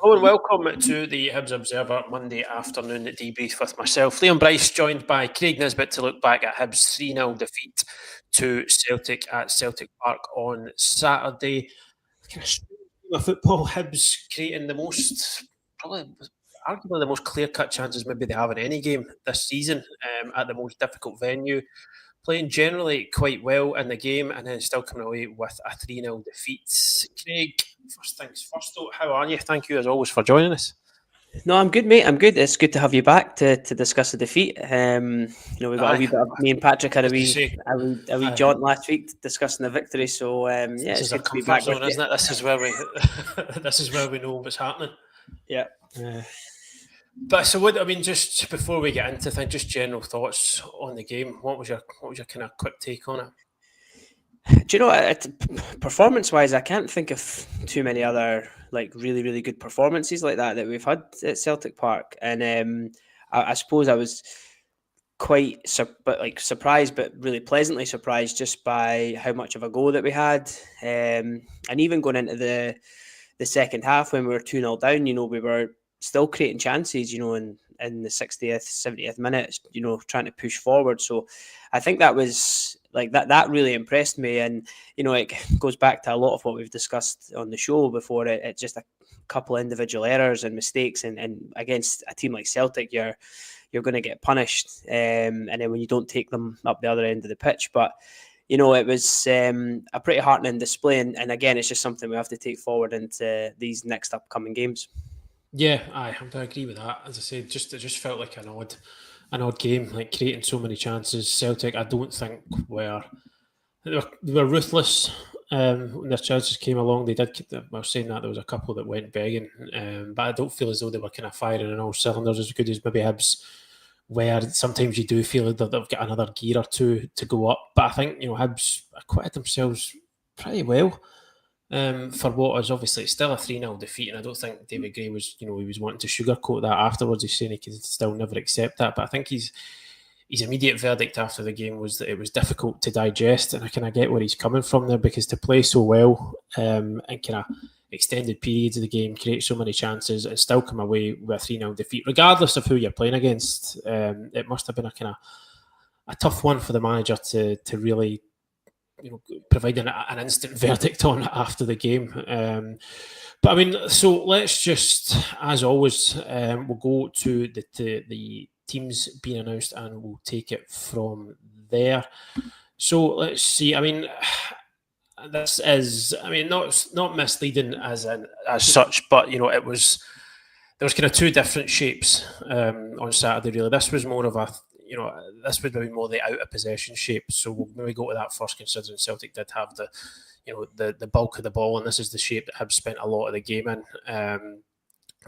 Hello and welcome to the Hibs Observer Monday afternoon debrief with myself, Liam Bryce, joined by Craig Nisbet to look back at Hibs' 3-0 defeat to Celtic at Celtic Park on Saturday. Kind of stream of football, Hibs creating the most, probably arguably the most clear-cut chances maybe they have in any game this season, at the most difficult venue, playing generally quite well in the game and then still coming away with a 3-0 defeat. Craig, first things first though, how are you? Thank you as always for joining us. No, I'm good, mate. I'm good. It's good to have you back to discuss the defeat. We got a wee bit of me and Patrick had a wee jaunt last week discussing the victory. So this is good a to be back comfort zone, with isn't it? This is where we know what's happening. Yeah. But so what I mean, just before we get into things, just general thoughts on the game. What was your kind of quick take on it? Do you know, performance-wise, I can't think of too many other like really, really good performances like that we've had at Celtic Park. And I suppose I was quite surprised, but really pleasantly surprised just by how much of a goal that we had. And even going into the second half when we were 2-0 down, we were still creating chances, in the 60th, 70th minute, trying to push forward. So I think that was that really impressed me. And, it goes back to a lot of what we've discussed on the show before. It's just a couple of individual errors and mistakes. And against a team like Celtic, you're going to get punished. And then when you don't take them up the other end of the pitch. But, it was a pretty heartening display. And again, it's just something we have to take forward into these next upcoming games. Yeah, I have to agree with that. As I said, it just felt like an odd game, like creating so many chances. Celtic, I don't think they were ruthless when their chances came along. They did. I was saying that there was a couple that went begging, but I don't feel as though they were kind of firing on all cylinders as good as maybe Hibs. Where sometimes you do feel that they've got another gear or two to go up, but I think Hibs acquitted themselves pretty well. For what is obviously still a 3-0 defeat, and I don't think David Gray was, he was wanting to sugarcoat that afterwards. He's saying he could still never accept that, but I think his immediate verdict after the game was that it was difficult to digest, and I kind of get where he's coming from there, because to play so well and kind of extended periods of the game, create so many chances, and still come away with a 3-0 defeat, regardless of who you're playing against, it must have been a kind of a tough one for the manager to really providing an instant verdict on after the game. But I mean, so let's just, as always, we'll go to the teams being announced and we'll take it from there. So let's see. I mean, this is, not misleading as such, but there was kind of two different shapes on Saturday. Really, this was more of a. This would be more the out of possession shape. So we'll maybe go to that first, considering Celtic did have the bulk of the ball, and this is the shape that Hibs spent a lot of the game in.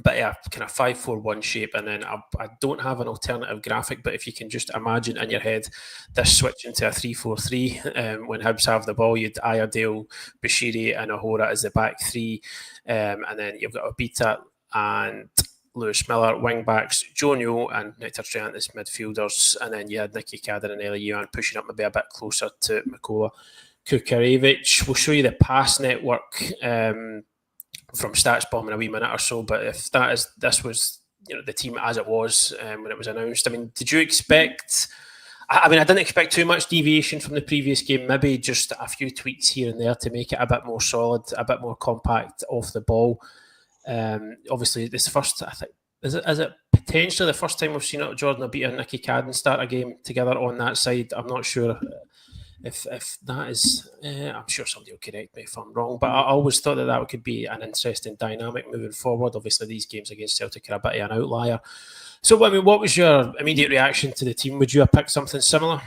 But yeah, kind of 5-4-1 shape, and then I don't have an alternative graphic, but if you can just imagine in your head this switch into a 3-4-3, when Hibs have the ball, you'd Iredale, Bashiri and Ahora as the back three, and then you've got Obita and Lewis Miller, wing backs, Joe Newell and Nectar Triantis midfielders, and then you had Nicky Cadden and Eli Yuan pushing up maybe a bit closer to Mikola Kukarevic. We'll show you the pass network from StatsBomb in a wee minute or so, but if this was the team as it was when it was announced, I mean, did you expect? I didn't expect too much deviation from the previous game, maybe just a few tweaks here and there to make it a bit more solid, a bit more compact off the ball. Obviously, this first, I think, is it potentially the first time we've seen Jordan Obita and Nicky Cadden start a game together on that side? I'm not sure if that is. I'm sure somebody will correct me if I'm wrong, but I always thought that could be an interesting dynamic moving forward. Obviously, these games against Celtic are a bit of an outlier. So, I mean, what was your immediate reaction to the team? Would you have picked something similar?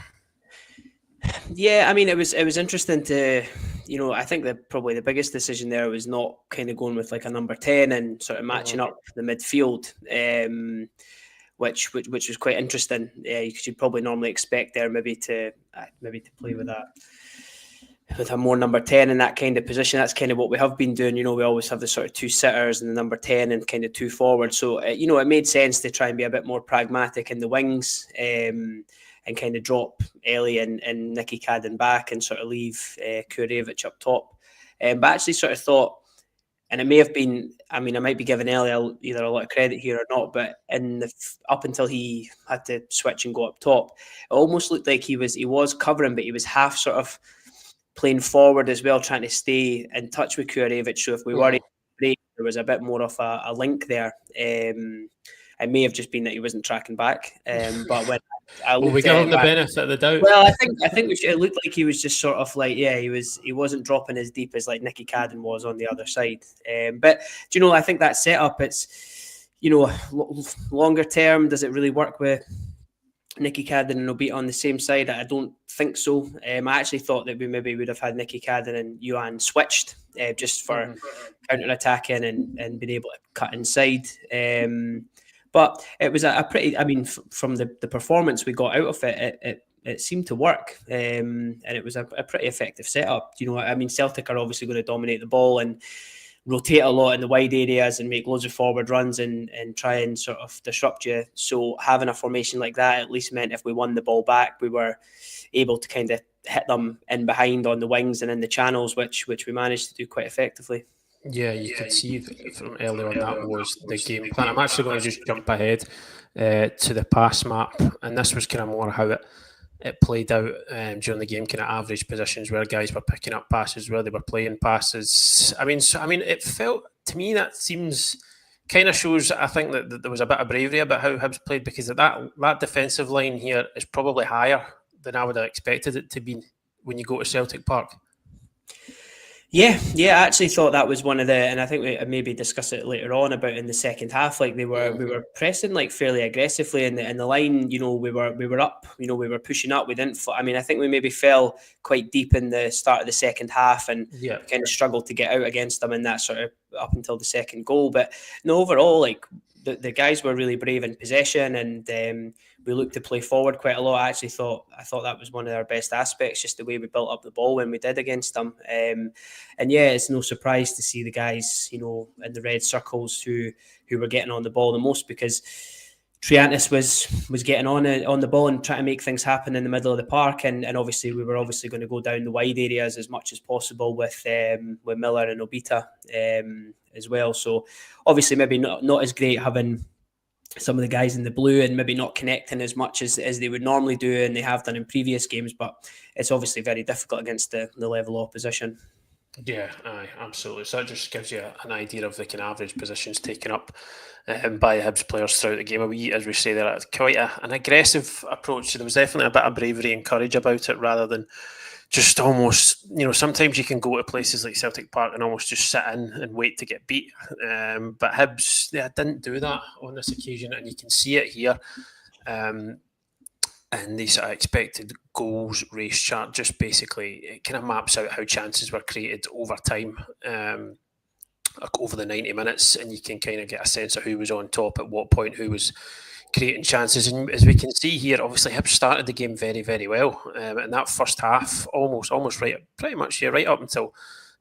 Yeah, I mean, it was interesting to, I think that probably the biggest decision there was not kind of going with like a number 10 and sort of matching up the midfield, which was quite interesting. You should probably normally expect there maybe to play with a more number 10 in that kind of position. That's kind of what we have been doing. We always have the sort of two sitters and the number 10 and kind of two forwards. So, it made sense to try and be a bit more pragmatic in the wings. And kind of drop Ellie and Nicky Cadden back and sort of leave Kurevic up top. But I actually sort of thought and it may have been. I mean, I might be giving Ellie either a lot of credit here or not, but up until he had to switch and go up top, it almost looked like he was covering, but he was half sort of playing forward as well, trying to stay in touch with Kurevic. So if we were there was a bit more of a link there. It may have just been that he wasn't tracking back. But when I looked we give him the benefit of the doubt. Well, I think it looked like he was just sort of like, he wasn't dropping as deep as like Nicky Cadden was on the other side. But do you know, I think that setup, it's, you know, longer term, does it really work with Nicky Cadden and Obita on the same side? I don't think so. I actually thought that we maybe would have had Nicky Cadden and Johan switched just for counter-attacking and being able to cut inside. But it was a pretty, I mean, from the performance we got out of it, it seemed to work. And it was a pretty effective setup. You know, I mean, Celtic are obviously going to dominate the ball and rotate a lot in the wide areas and make loads of forward runs and try and sort of disrupt you. So having a formation like that at least meant if we won the ball back, we were able to kind of hit them in behind on the wings and in the channels, which we managed to do quite effectively. Yeah, you could see from early on that was the game plan. I'm actually going to just jump ahead to the pass map, and this was kind of more how it played out during the game, kind of average positions where guys were picking up passes, where they were playing passes. I mean, it felt to me that seems kind of shows. I think that there was a bit of bravery about how Hibs played, because that defensive line here is probably higher than I would have expected it to be when you go to Celtic Park. Yeah, I actually thought that was one of the, and I think we maybe discuss it later on about in the second half. Like we were pressing like fairly aggressively in the line. You know, we were up. You know, we were pushing up. We didn't. I mean, I think we maybe fell quite deep in the start of the second half and kind of struggled to get out against them in that sort of up until the second goal. But no, overall, like the guys were really brave in possession, and we looked to play forward quite a lot. I thought that was one of our best aspects, just the way we built up the ball when we did against them. And yeah, it's no surprise to see the guys, you know, in the red circles who were getting on the ball the most, because Triantis was getting on the ball and trying to make things happen in the middle of the park, and obviously we were going to go down the wide areas as much as possible with Miller and Obita as well. So obviously maybe not as great having some of the guys in the blue and maybe not connecting as much as they would normally do and they have done in previous games, but it's obviously very difficult against the level of opposition. Yeah, absolutely. So that just gives you an idea of the kind of average positions taken up by Hibs players throughout the game. As we say, they're quite an aggressive approach. So there was definitely a bit of bravery and courage about it, rather than just almost, you know, sometimes you can go to places like Celtic Park and almost just sit in and wait to get beat. But Hibs, they didn't do that on this occasion, and you can see it here. And the sort of expected goals race chart just basically, it kind of maps out how chances were created over time, over the 90 minutes, and you can kind of get a sense of who was on top at what point, who was creating chances. And as we can see here, obviously Hibs started the game very, very well. In that first half, almost right, pretty much right up until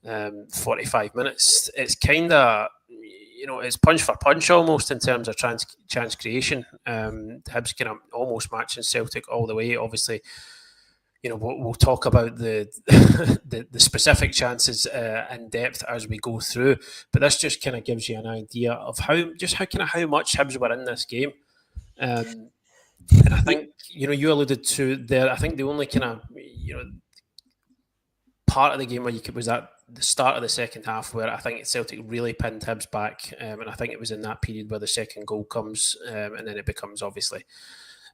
45 minutes. It's kind of, you know, it's punch for punch almost in terms of chance creation. Hibs kind of almost matching Celtic all the way. Obviously, you know, we'll talk about the the specific chances in depth as we go through, but this just kind of gives you an idea of how much Hibs were in this game. And I think, you know, you alluded to there, I think the only kind of, you know, part of the game where was that the start of the second half, where I think Celtic really pinned Hibs back, and I think it was in that period where the second goal comes, and then it becomes obviously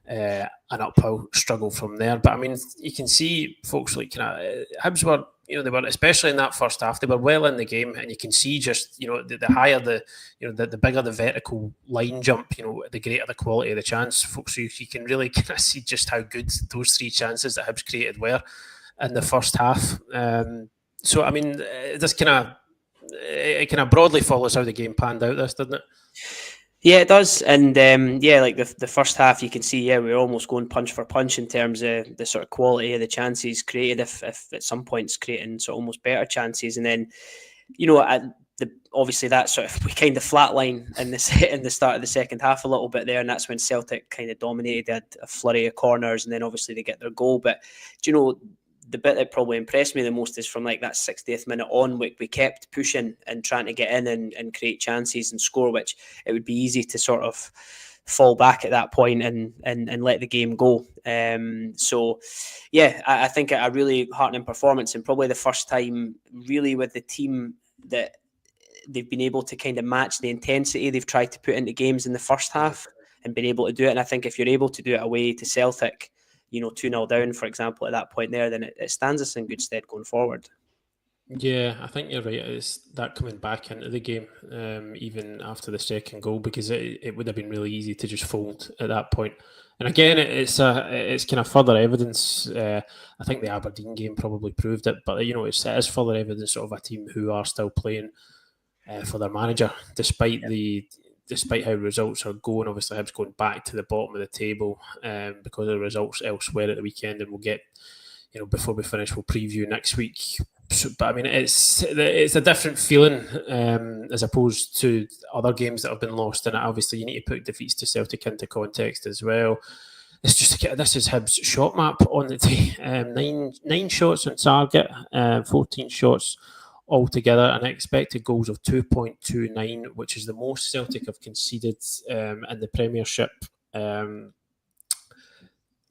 an uphill struggle from there. But I mean, you can see folks like Hibs were, you know, they were, especially in that first half, they were well in the game, and you can see just, you know, the higher the bigger the vertical line jump, you know, the greater the quality of the chance, folks. So you can really kind of see just how good those three chances that Hibs created were in the first half. So I mean, this kind of broadly follows how the game panned out, this, doesn't it? Yeah, it does. And like the first half, you can see, we were almost going punch for punch in terms of the sort of quality of the chances created, if at some points creating sort of almost better chances. And then, you know, obviously that sort of, we kind of flatline in the start of the second half a little bit there, and that's when Celtic kind of dominated. They had a flurry of corners, and then obviously they get their goal. But, do you know, the bit that probably impressed me the most is from like that 60th minute on, we kept pushing and trying to get in and create chances and score, which it would be easy to sort of fall back at that point and let the game go. So yeah, I think a really heartening performance, and probably the first time really with the team that they've been able to kind of match the intensity they've tried to put into games in the first half and been able to do it. And I think if you're able to do it away to Celtic, 2-0 down, for example, at that point there, then it stands us in good stead going forward. Yeah, I think you're right. It's that coming back into the game, even after the second goal, because it would have been really easy to just fold at that point. And again, it's kind of further evidence. I think the Aberdeen game probably proved it, but it is further evidence of a team who are still playing for their manager, despite how results are going. Obviously, Hibs going back to the bottom of the table because of the results elsewhere at the weekend, and we'll get, before we finish, we'll preview next week. So, but I mean, it's a different feeling as opposed to other games that have been lost. And obviously, you need to put defeats to Celtic into context as well. It's just this is Hibs' shot map on the day. Nine shots on target, 14 shots altogether, and expected goals of 2.29, which is the most Celtic have conceded in the Premiership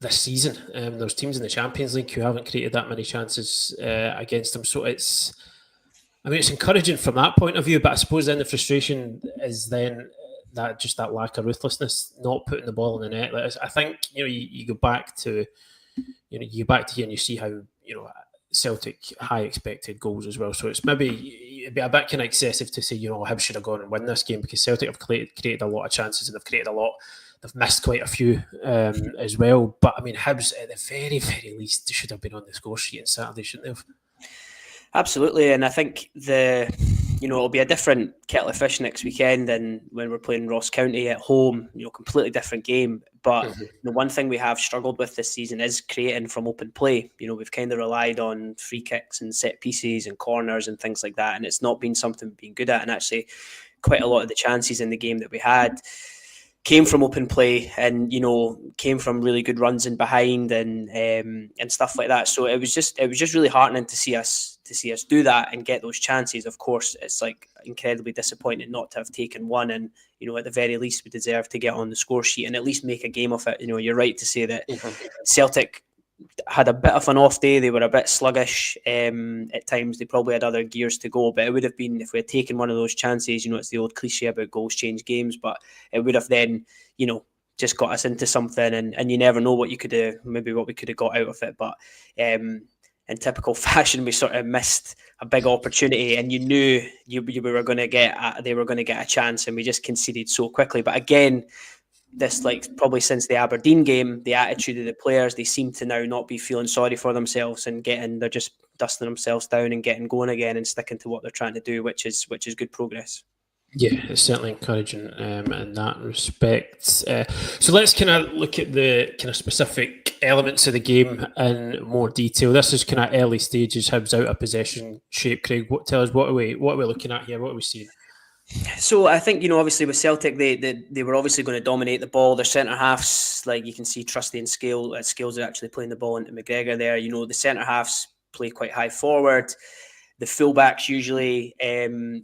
this season. There's teams in the Champions League who haven't created that many chances against them. So it's encouraging from that point of view, but I suppose then the frustration is then that lack of ruthlessness, not putting the ball in the net. I think you go back to here and you see how Celtic high expected goals as well. So it's it'd be a bit kind of excessive to say Hibs should have gone and win this game, because Celtic have created a lot of chances and they've created a lot. They've missed quite a few as well. But I mean, Hibs at the very, very least should have been on the score sheet on Saturday, shouldn't they have? Absolutely, and I think it'll be a different kettle of fish next weekend, and when we're playing Ross County at home, completely different game. But the one thing we have struggled with this season is creating from open play. We've kind of relied on free kicks and set pieces and corners and things like that, and it's not been something we've been good at. And actually, quite a lot of the chances in the game that we had came from open play and came from really good runs in behind and stuff like that. So it was just really heartening to see us do that and get those chances. Of course, it's like incredibly disappointing not to have taken one, and at the very least we deserve to get on the score sheet and at least make a game of it. You're right to say that Celtic had a bit of an off day. They were a bit sluggish at times. They probably had other gears to go, but it would have been, if we had taken one of those chances, it's the old cliche about goals change games, but it would have then just got us into something, and you never know what we could have got out of it. But in typical fashion, we sort of missed a big opportunity, and you knew they were going to get a chance, and we just conceded so quickly. But again, this, probably since the Aberdeen game, the attitude of the players, they seem to now not be feeling sorry for themselves and they're just dusting themselves down and getting going again and sticking to what they're trying to do, which is good progress. Yeah, it's certainly encouraging in that respect. So let's kind of look at the kind of specific elements of the game in more detail. This is kind of early stages, Hibs out of possession shape. Craig, tell us what are we looking at here? What are we seeing? So I think, obviously with Celtic, they were obviously going to dominate the ball. Their centre halves, like you can see, Trusty and Scales are actually playing the ball into McGregor there. The centre halves play quite high forward. The fullbacks usually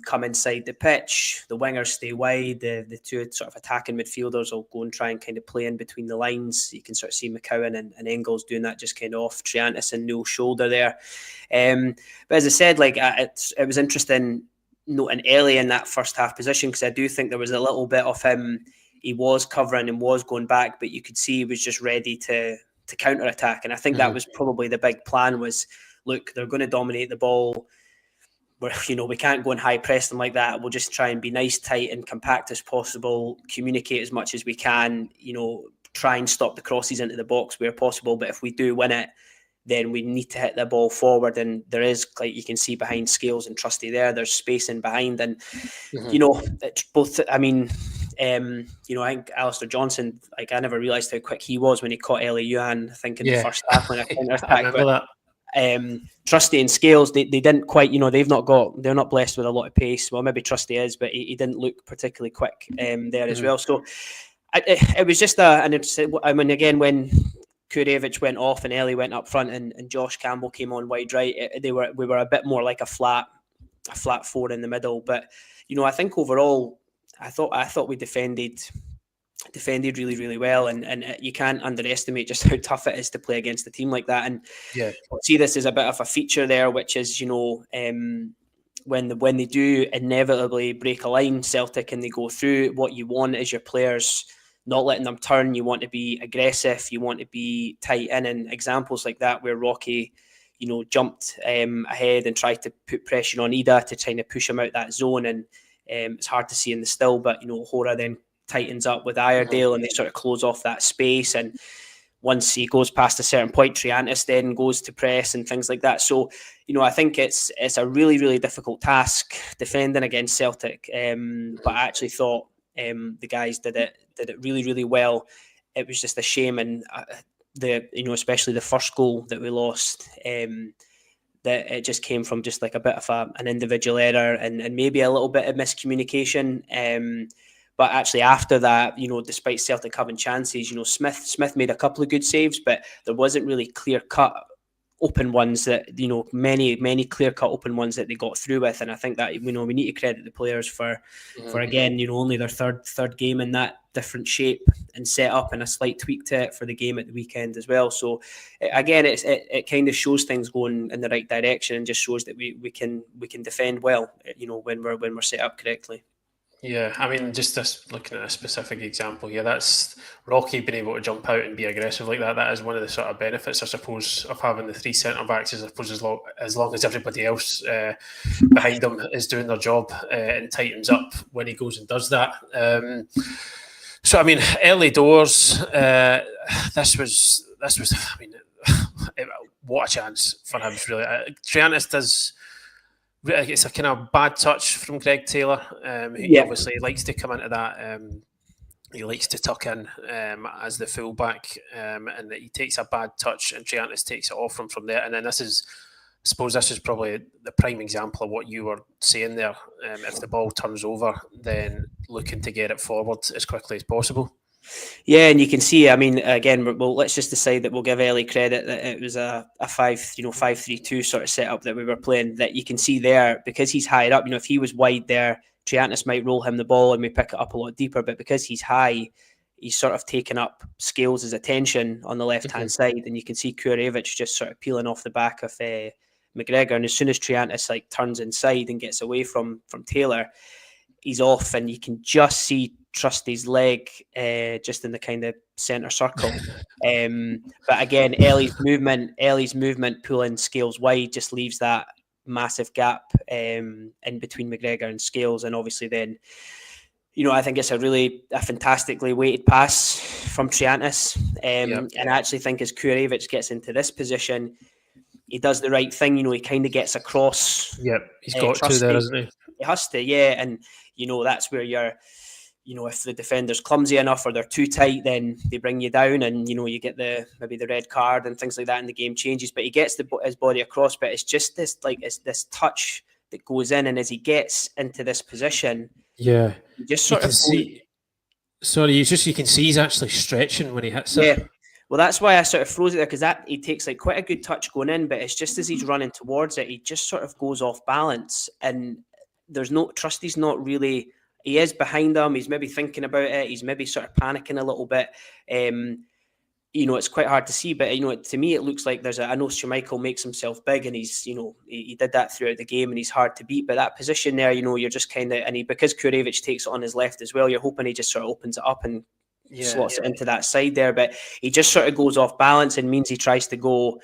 come inside the pitch. The wingers stay wide. The two sort of attacking midfielders will go and try and kind of play in between the lines. You can sort of see McCowan and Engels doing that just kind of off Triantis and no shoulder there. But as I said, it was interesting noting early in that first half position, because I do think there was a little bit of him. He was covering and was going back, but you could see he was just ready to counter attack. And I think that was probably the big plan was, look, they're going to dominate the ball. We can't go and high press them like that. We'll just try and be nice, tight and compact as possible, communicate as much as we can, try and stop the crosses into the box where possible. But if we do win it, then we need to hit the ball forward. And there is, like you can see behind Scales and Trusty there's space in behind. And, it's both, I think Alistair Johnson, I never realised how quick he was when he caught Ellie Yuan, I think in the first half when I counter-attack. I remember that. Trusty and Scales, they didn't quite, they're not blessed with a lot of pace. Well, maybe Trusty is, but he didn't look particularly quick there as well. So it was just again, when Kurevich went off and Ellie went up front, and Josh Campbell came on wide right, we were a bit more like a flat four in the middle. But I think overall, I thought we defended really, really well, and you can't underestimate just how tough it is to play against a team like that. And I'll see this as a bit of a feature there, which is when they do inevitably break a line, Celtic, and they go through, what you want is your players not letting them turn. You want to be aggressive, you want to be tight in, and examples like that where Rocky jumped ahead and tried to put pressure on Ida to try to push him out that zone, and it's hard to see in the still, but Hora then tightens up with Iredale and they sort of close off that space, and once he goes past a certain point, Triantis then goes to press and things like that. So I think it's a really, really difficult task defending against Celtic, but I actually thought the guys did it really, really well. It was just a shame, and especially the first goal that we lost, that it just came from just like a bit of an individual error and maybe a little bit of miscommunication. But actually after that, despite Celtic having chances, Smith made a couple of good saves, but there wasn't really clear-cut open ones that, many clear-cut open ones that they got through with. And I think that, we need to credit the players for again, only their third game in that different shape and set up, and a slight tweak to it for the game at the weekend as well. So again, it kind of shows things going in the right direction, and just shows that we can defend well, when we're set up correctly. Yeah, I mean, just this, looking at a specific example here, that's Rocky being able to jump out and be aggressive like that. That is one of the sort of benefits, I suppose, of having the three centre backs. I suppose as long as everybody else behind them is doing their job and tightens up when he goes and does that. So I mean, early doors. This was. I mean, what a chance for him! Really, Triantis does. It's a kind of bad touch from Greg Taylor. He obviously likes to come into that. He likes to tuck in as the fullback, and that he takes a bad touch, and Triantis takes it off from there. And then I suppose this is probably the prime example of what you were saying there. If the ball turns over, then looking to get it forward as quickly as possible. Yeah, and you can see, I mean, again, let's just decide that we'll give Ellie credit that it was a 5-3-2 sort of setup that we were playing, that you can see there, because he's higher up, if he was wide there, Triantis might roll him the ball and we pick it up a lot deeper, but because he's high, he's sort of taken up Scales' attention on the left-hand side, and you can see Kurevich just sort of peeling off the back of McGregor, and as soon as Triantis turns inside and gets away from Taylor, he's off, and you can just see Trusty's leg just in the kind of centre circle. But again, Ellie's movement pulling Scales wide just leaves that massive gap in between McGregor and Scales, and obviously then, I think it's a fantastically weighted pass from Triantis, and I actually think as Kurevich gets into this position, he does the right thing. He kind of gets across. Yep, he's got Trusty. To there, hasn't he? He has to, yeah, and that's where you're. If the defender's clumsy enough or they're too tight, then they bring you down, and you get maybe the red card and things like that, and the game changes. But he gets his body across, but it's just it's this touch that goes in, and as he gets into this position, you just sort of see. Sorry, you can see he's actually stretching when he hits it. Yeah, well, that's why I sort of froze it there, because he takes quite a good touch going in, but it's just as he's running towards it, he just sort of goes off balance, and there's no Trusty's not really. He is behind him. He's maybe thinking about it. He's maybe sort of panicking a little bit. It's quite hard to see, but to me it looks like I know Schmeichel makes himself big, and he's he did that throughout the game, and he's hard to beat. But that position there, you're just kind of, and because Kurevich takes it on his left as well, you're hoping he just sort of opens it up and slots it into that side there. But he just sort of goes off balance, and means he tries to go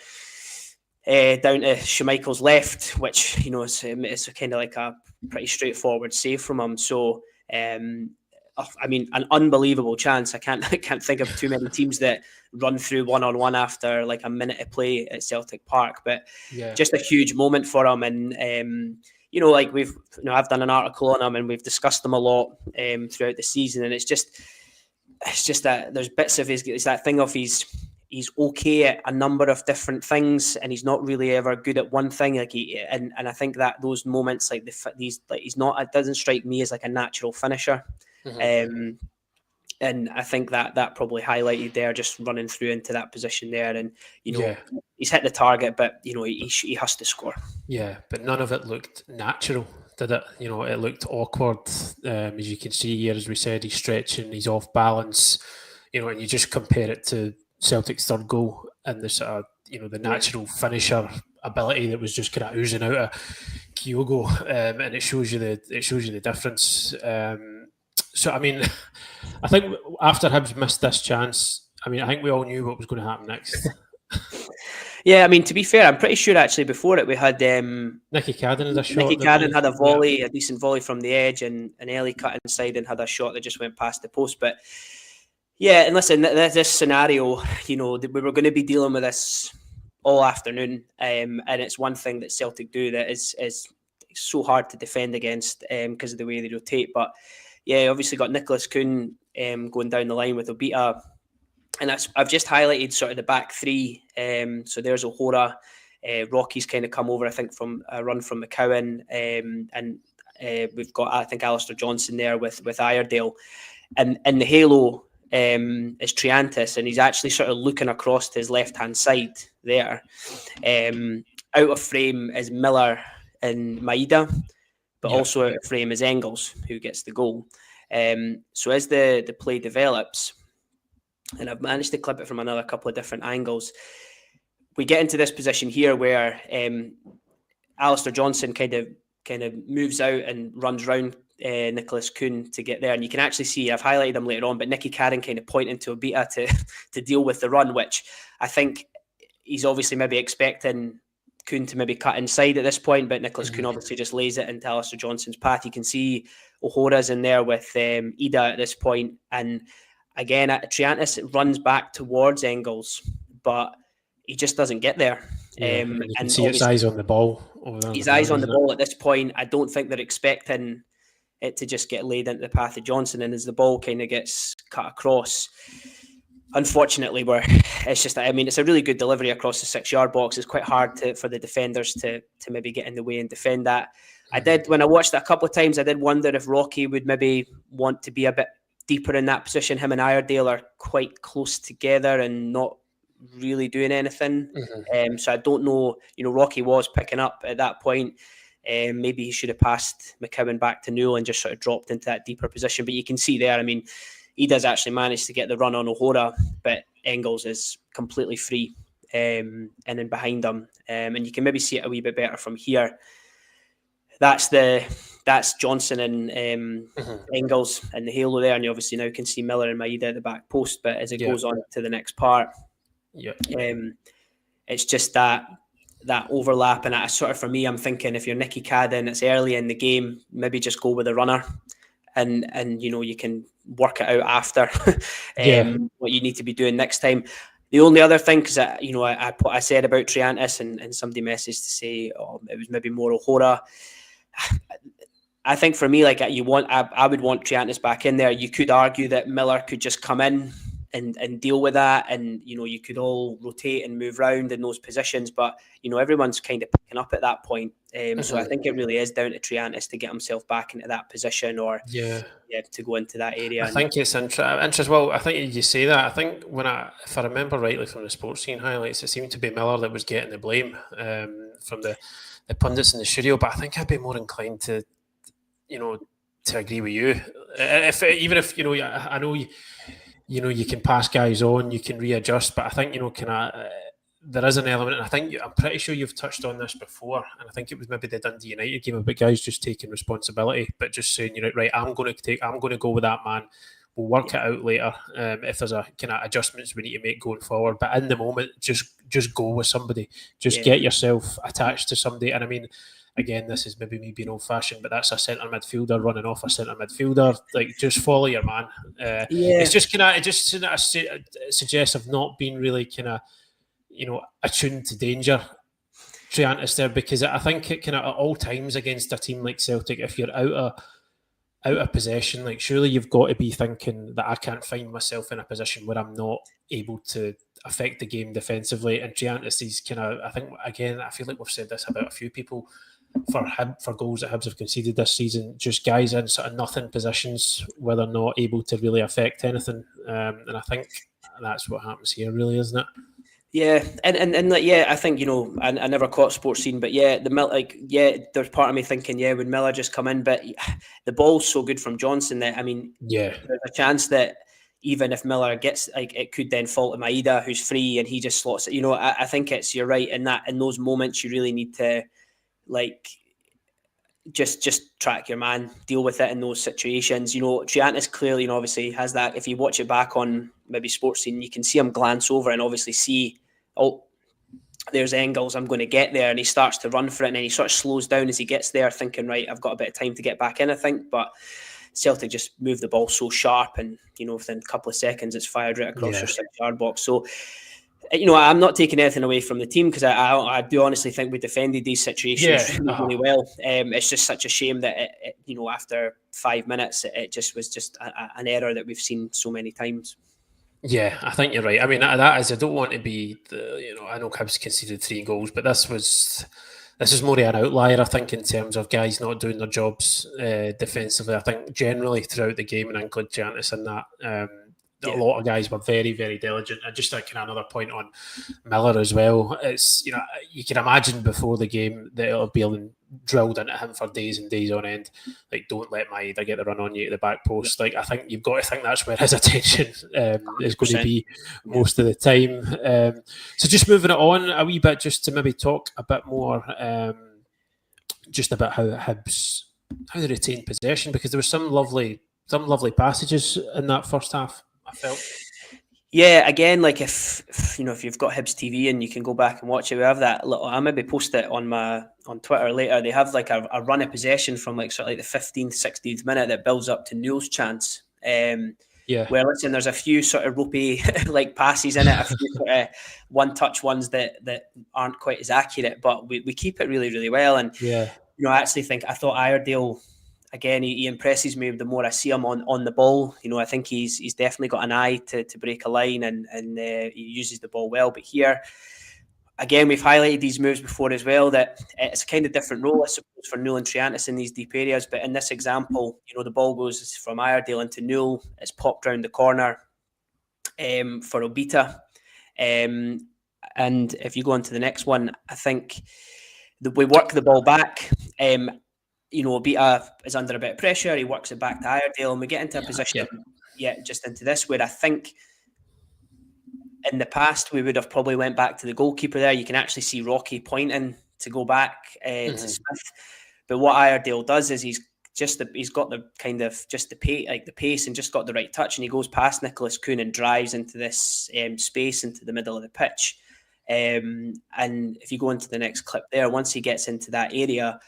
down to Schmeichel's left, which is kind of like a pretty straightforward save from him. So I mean, an unbelievable chance. I can't think of too many teams that run through one-on-one after a minute of play at Celtic Park, but just a huge moment for him. And I've done an article on him, and we've discussed him a lot throughout the season, and it's just that there's bits of it's that thing of he's okay at a number of different things, and he's not really ever good at one thing. And I think that those moments he's not. It doesn't strike me as a natural finisher. And I think that probably highlighted there, just running through into that position there. And, he's hit the target, but, he has to score. Yeah, but none of it looked natural, did it? It looked awkward. As you can see here, as we said, he's stretching, he's off balance, and you just compare it to Celtic's third goal and the sort of, the natural finisher ability that was just kind of oozing out of Kyogo, and it shows you the difference. So, I mean, I think after Hibs missed this chance, I think we all knew what was going to happen next. Yeah, I mean, to be fair, I'm pretty sure actually before it we had Nicky Cadden had a shot. Nicky Cadden had a volley, a decent volley from the edge, and Ellie cut inside and had a shot that just went past the post. But yeah, and listen, this scenario, we were going to be dealing with this all afternoon, and it's one thing that Celtic do that is so hard to defend against because of the way they rotate. But yeah, obviously got Nicholas Kuhn going down the line with Obita. And I've just highlighted sort of the back three. So there's O'Hora. Rocky's kind of come over, I think, from a run from McCowan. And we've got, I think, Alistair Johnson there with Iredale. And the halo is Triantis, and he's actually sort of looking across to his left-hand side there. Out of frame is Miller and Maeda, but also out of frame is Engels, who gets the goal. So as the play develops, and I've managed to clip it from another couple of different angles, we get into this position here where Alistair Johnson kind of moves out and runs round Nicholas Kuhn to get there. And you can actually see, I've highlighted him later on, but Nicky Cadden kind of pointing to Obita to deal with the run, which I think he's obviously maybe expecting Kuhn to maybe cut inside at this point, but Nicholas Kuhn obviously just lays it into Alistair Johnson's path. You can see O'Hora's in there with Ida at this point, and again, Triantis runs back towards Engels, but he just doesn't get there. And you can see his eyes on the ball. His eyes on the ball at this point. I don't think they're expecting it to just get laid into the path of Johnson. And as the ball kind of gets cut across, unfortunately, it's a really good delivery across the 6-yard box. It's quite hard for the defenders to maybe get in the way and defend that. When I watched it a couple of times, I did wonder if Rocky would maybe want to be a bit deeper in that position. Him and Iredale are quite close together and not really doing anything. So I don't know, Rocky was picking up at that point. Maybe he should have passed McCowan back to Newell and just sort of dropped into that deeper position. But you can see there, he does actually manage to get the run on O'Hora, but Engels is completely free and then behind him. And you can maybe see it a wee bit better from here. That's Johnson and Engels and the halo there, and you obviously now can see Miller and Maeda at the back post. But as it goes on to the next part, it's just that overlap, and I sort of, for me, I'm thinking if you're Nicky Cadden, it's early in the game, maybe just go with a runner, and you can work it out after what you need to be doing next time. The only other thing, because I said about Triantis, and somebody messaged to say it was maybe more O'Hora. I think for me, I would want Triantis back in there. You could argue that Miller could just come in and deal with that, and you could all rotate and move around in those positions, but everyone's kind of picking up at that point. So I think it really is down to Triantis to get himself back into that position, or to go into that area. I think it's interesting. Well, I think you say that. I think if I remember rightly from the sports scene highlights, it seemed to be Miller that was getting the blame from the pundits in the studio. But I think I'd be more inclined to agree with you. Even if I know you can pass guys on, you can readjust, but I think there is an element, and I'm pretty sure you've touched on this before, and I think it was maybe the Dundee United game about guys just taking responsibility, but just saying, right, I'm going to go with that man. We'll work it out later. If there's a kind of adjustments we need to make going forward, but in the moment, just go with somebody. Just get yourself attached to somebody. And again, this is maybe me being old-fashioned, but that's a centre midfielder running off a centre midfielder. Just follow your man. It's just suggests of not being really attuned to danger. Triantis there, because I think at all times against a team like Celtic, if you're out of possession, surely you've got to be thinking that I can't find myself in a position where I'm not able to affect the game defensively. And Triantis is I think, again, I feel like we've said this about a few people for goals that Hibs have conceded this season. Just guys in sort of nothing positions where they're not able to really affect anything. And I think that's what happens here, really, isn't it? Yeah, and like, yeah, I think, I never caught Sports Scene, but yeah, there's part of me thinking, yeah, would Miller just come in? But the ball's so good from Johnson that, I mean, yeah, there's a chance that even if Miller gets, like, it could then fall to Maeda, who's free, and he just slots it. I think you're right in those moments you really need to, like, just track your man, deal with it in those situations. Triantis clearly, obviously has that. If you watch it back on maybe Sports Scene, you can see him glance over and obviously see, oh, there's Engels, I'm going to get there. And he starts to run for it, and then he sort of slows down as he gets there, thinking, right, I've got a bit of time to get back in, I think. But Celtic just moved the ball so sharp, and, within a couple of seconds, it's fired right across your 6-yard box. So, I'm not taking anything away from the team, because I do honestly think we defended these situations really well. It's just such a shame that, after 5 minutes, it just was just an error that we've seen so many times. Yeah, I think you're right. I mean, that is, I don't want to be I know Hibs conceded 3 goals, but this is more of an outlier, I think, in terms of guys not doing their jobs defensively. I think generally throughout the game, and include Giannis in that, a lot of guys were very, very diligent. And just like another point on Miller as well, it's, you can imagine before the game that it'll be drilled into him for days and days on end. Like, don't let Maeda get the run on you at the back post. Like, I think you've got to think that's where his attention is going to be most of the time. So just moving it on a wee bit, just to maybe talk a bit more just about how they retained possession, because there were some lovely passages in that first half, I felt. Yeah, again, like if you've got Hibs TV and you can go back and watch it, we have that little. I'll maybe post it on Twitter later. They have like a run of possession from like sort of like the 15th, 16th minute that builds up to Newell's chance. Where, listen, there's a few sort of ropey like passes in it, a few sort of one-touch ones that aren't quite as accurate, but we keep it really, really well. And I actually I thought Iredale, again, he impresses me the more I see him on the ball. I think he's definitely got an eye to break a line, and he uses the ball well. But here, again, we've highlighted these moves before as well, that it's a kind of different role, I suppose, for Newell and Triantis in these deep areas. But in this example, the ball goes from Iredale into Newell. It's popped round the corner for Obita. And if you go on to the next one, I think we work the ball back. Obita is under a bit of pressure. He works it back to Iredale, and we get into a position, just into this, where I think in the past we would have probably went back to the goalkeeper there. You can actually see Rocky pointing to go back to Smith. But what Iredale does is he's got the kind of just the pace and just got the right touch, and he goes past Nicholas Kuhn and drives into this space into the middle of the pitch. And if you go into the next clip there, once he gets into that area,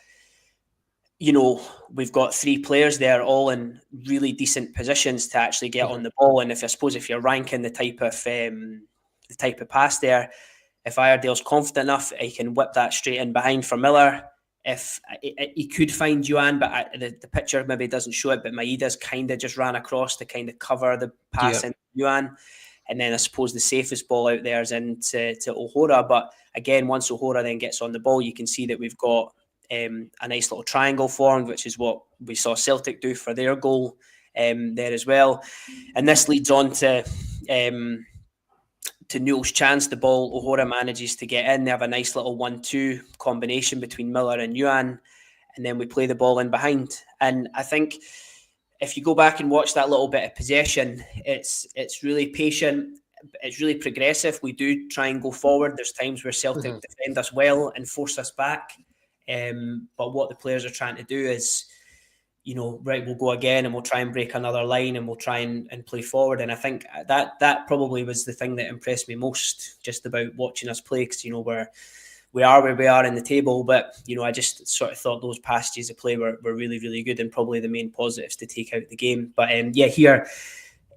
we've got 3 players there, all in really decent positions to actually get on the ball. And if you're ranking the type of pass there, if Iredale's confident enough, he can whip that straight in behind for Miller. If he could find Yuan, but the picture maybe doesn't show it, but Maeda's kind of just ran across to kind of cover the pass into Yuan. And then I suppose the safest ball out there is into O'Hora. But again, once O'Hora then gets on the ball, you can see that we've got a nice little triangle formed, which is what we saw Celtic do for their goal there as well. And this leads on to Newell's chance. The ball, O'Hora manages to get in. They have a nice little 1-2 combination between Miller and Yuan, and then we play the ball in behind. And I think if you go back and watch that little bit of possession, it's really patient. It's really progressive. We do try and go forward. There's times where Celtic defend us well and force us back. But what the players are trying to do is, right, we'll go again and we'll try and break another line and we'll try and play forward. And I think that probably was the thing that impressed me most just about watching us play, because, we are where we are in the table. But, I just sort of thought those passages of play were really, really good, and probably the main positives to take out the game. But here,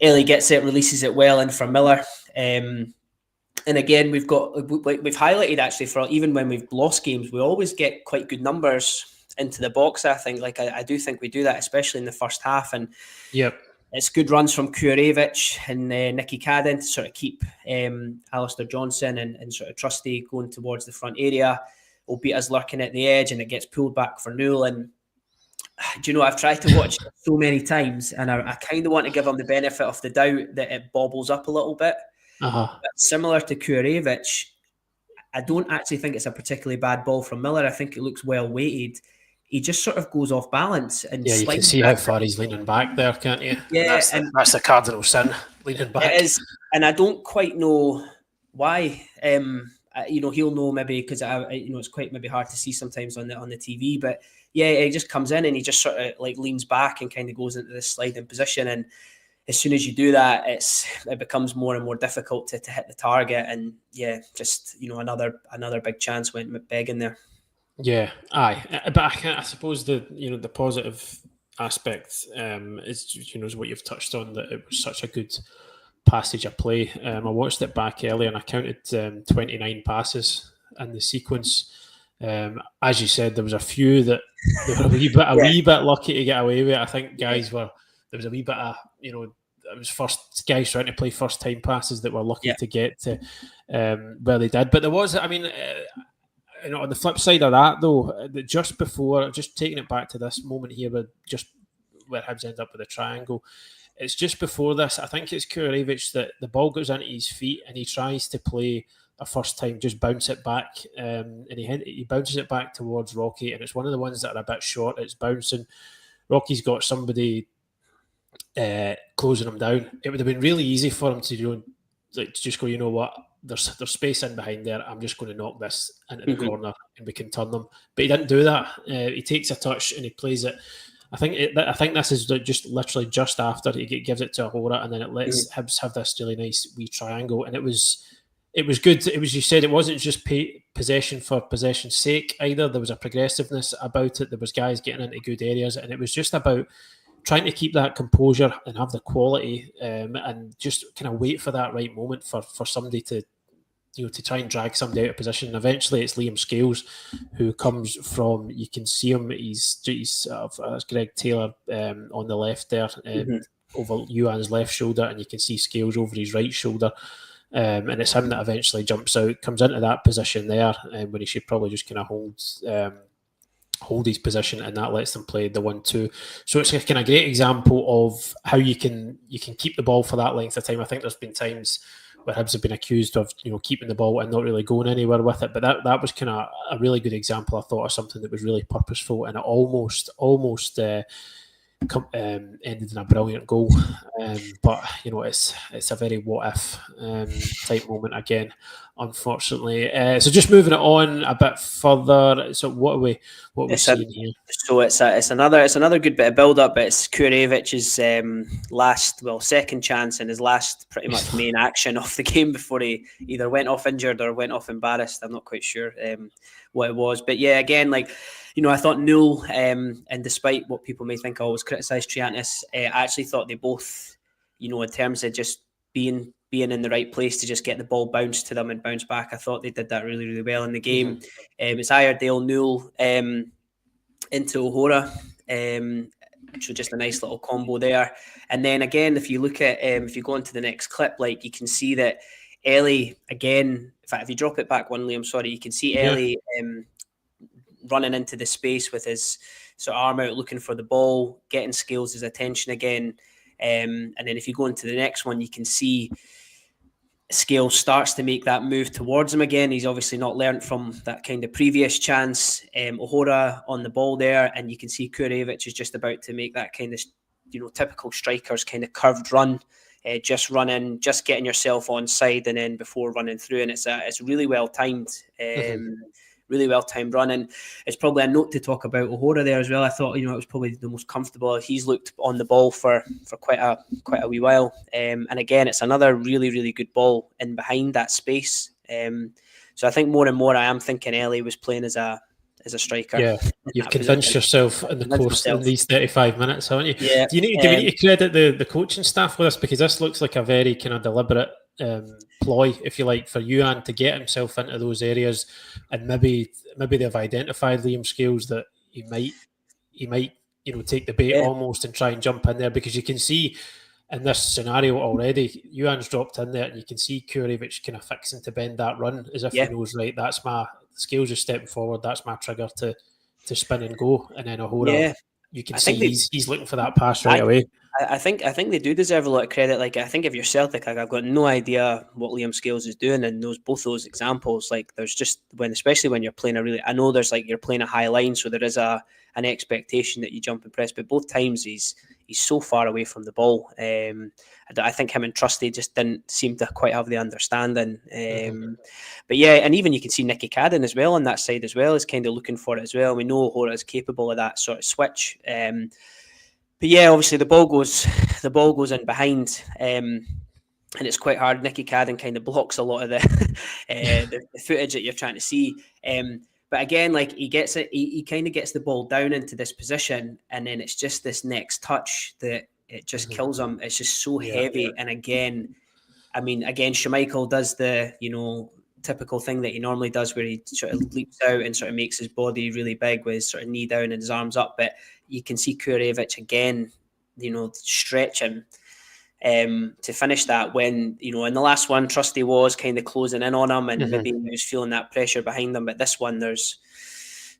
Ellie gets it, releases it well in for Miller. And again, we've highlighted actually, for even when we've lost games, we always get quite good numbers into the box. I think, I do think we do that, especially in the first half. And it's good runs from Kurevich and Nicky Cadden to sort of keep Alistair Johnson and sort of Trusty going towards the front area. albeit as lurking at the edge, and it gets pulled back for Newell. And do you know, I've tried to watch it so many times, and I kind of want to give him the benefit of the doubt that it bobbles up a little bit. Uh-huh. But similar to Kurevic, I don't actually think it's a particularly bad ball from Miller. I think it looks well weighted. He just sort of goes off balance. And yeah, you can see how far he's leaning back there, can't you? Yeah, that's the cardinal sin, leaning back. It is, and I don't quite know why. He'll know maybe because it's quite maybe hard to see sometimes on the TV. But yeah, he just comes in and he just sort of like leans back and kind of goes into this sliding position. And as soon as you do that, it becomes more and more difficult to hit the target. And yeah, just another big chance went begging there. Yeah, aye, but I suppose the positive aspect is what you've touched on, that it was such a good passage of play. I watched it back earlier and I counted 29 passes in the sequence. As you said, there was a few that they were a wee bit lucky to get away with it. I think there was a wee bit of it was first guys trying to play first time passes that were lucky to get to where they did. But there was, on the flip side of that, though, just taking it back to this moment here, where Hibs end up with a triangle, it's just before this. I think it's Kurevic that the ball goes into his feet and he tries to play a first time, just bounce it back, and he bounces it back towards Rocky, and it's one of the ones that are a bit short. It's bouncing. Rocky's got somebody closing him down. It would have been really easy for him to just go, you know what? There's space in behind there. I'm just going to knock this into the corner and we can turn them. But he didn't do that. He takes a touch and he plays it. I think this is just literally just after he gives it to Ahora, and then it lets Hibs have this really nice wee triangle. And it was good. It was, you said, it wasn't just possession for possession's sake either. There was a progressiveness about it. There was guys getting into good areas, and it was just about trying to keep that composure and have the quality, and just kind of wait for that right moment for somebody to try and drag somebody out of position. And eventually it's Liam Scales who comes from, you can see him, he's Greg Taylor on the left there, over Yuan's left shoulder, and you can see Scales over his right shoulder. And it's him that eventually jumps out, comes into that position there, when he should probably just kind of hold his position, and that lets them play the 1-2. So it's a kind of great example of how you can keep the ball for that length of time. I think there's been times where Hibs have been accused of keeping the ball and not really going anywhere with it, but that was kind of a really good example, I thought, of something that was really purposeful, and it almost ended in a brilliant goal. But it's a very what if type moment again, unfortunately. So just moving it on a bit further. So what are we seeing here? So it's another good bit of build up. But it's Kurevic's second chance and his last pretty much main action of the game before he either went off injured or went off embarrassed. I'm not quite sure what it was, but yeah, again, I thought Newell, and despite what people may think I always criticise Triantis, I actually thought they both, in terms of just being in the right place to just get the ball bounced to them and bounce back, I thought they did that really, really well in the game. It's Iredale, Newell into Ahora, so just a nice little combo there. And then again, if you look at, if you go into the next clip, you can see that Ellie, again, in fact, if you drop it back one, Liam, sorry, you can see Ellie running into the space with his sort of arm out, looking for the ball, getting Scales' attention again. And then if you go into the next one, you can see Scales starts to make that move towards him again. He's obviously not learnt from that kind of previous chance. Ahora on the ball there, and you can see Kurevic is just about to make that kind of, typical strikers kind of curved run. Just running, just getting yourself on side, and then before running through, and it's really well timed. Really well timed run, and it's probably a note to talk about Ahora there as well. I thought it was probably the most comfortable he's looked on the ball for quite a wee while. And again, it's another really, really good ball in behind that space. So I think more and more I am thinking Ellie was playing as a striker. Yeah, you've convinced yourself in the course in these 35 minutes, haven't you? Yeah. Do we need to credit the coaching staff with this, because this looks like a very kind of deliberate ploy, if you like, for Yuan to get himself into those areas, and maybe they've identified Liam Scales that he might take the bait almost and try and jump in there, because you can see in this scenario already, Yuan's dropped in there, and you can see Kurevic kind of fixing to bend that run as if he knows, right, that's Scales just stepping forward. That's my trigger to spin and go. And then Yeah, you can I see think they, he's looking for that pass right I, away. I think they do deserve a lot of credit. Like, I think if you're Celtic, like, I've got no idea what Liam Scales is doing in both those examples. Like, there's just especially when you're playing I know there's like you're playing a high line, so there is an expectation that you jump and press. But both times he's so far away from the ball. I think him and Trusty just didn't seem to quite have the understanding. But yeah, and even you can see Nicky Cadden as well on that side as well, is kind of looking for it as well. We know Hora is capable of that sort of switch. But yeah, obviously the ball goes in behind, and it's quite hard. Nicky Cadden kind of blocks a lot of the footage that you're trying to see. But again, like, he gets it, he kind of gets the ball down into this position, and then it's just this next touch that it just kills him. It's just so heavy. And again, Schmeichel does the typical thing that he normally does, where he sort of leaps out and sort of makes his body really big with his sort of knee down and his arms up. But you can see Kurevich again, stretching to finish that, when, in the last one, Trusty was kind of closing in on him, and maybe he was feeling that pressure behind him. But this one, there's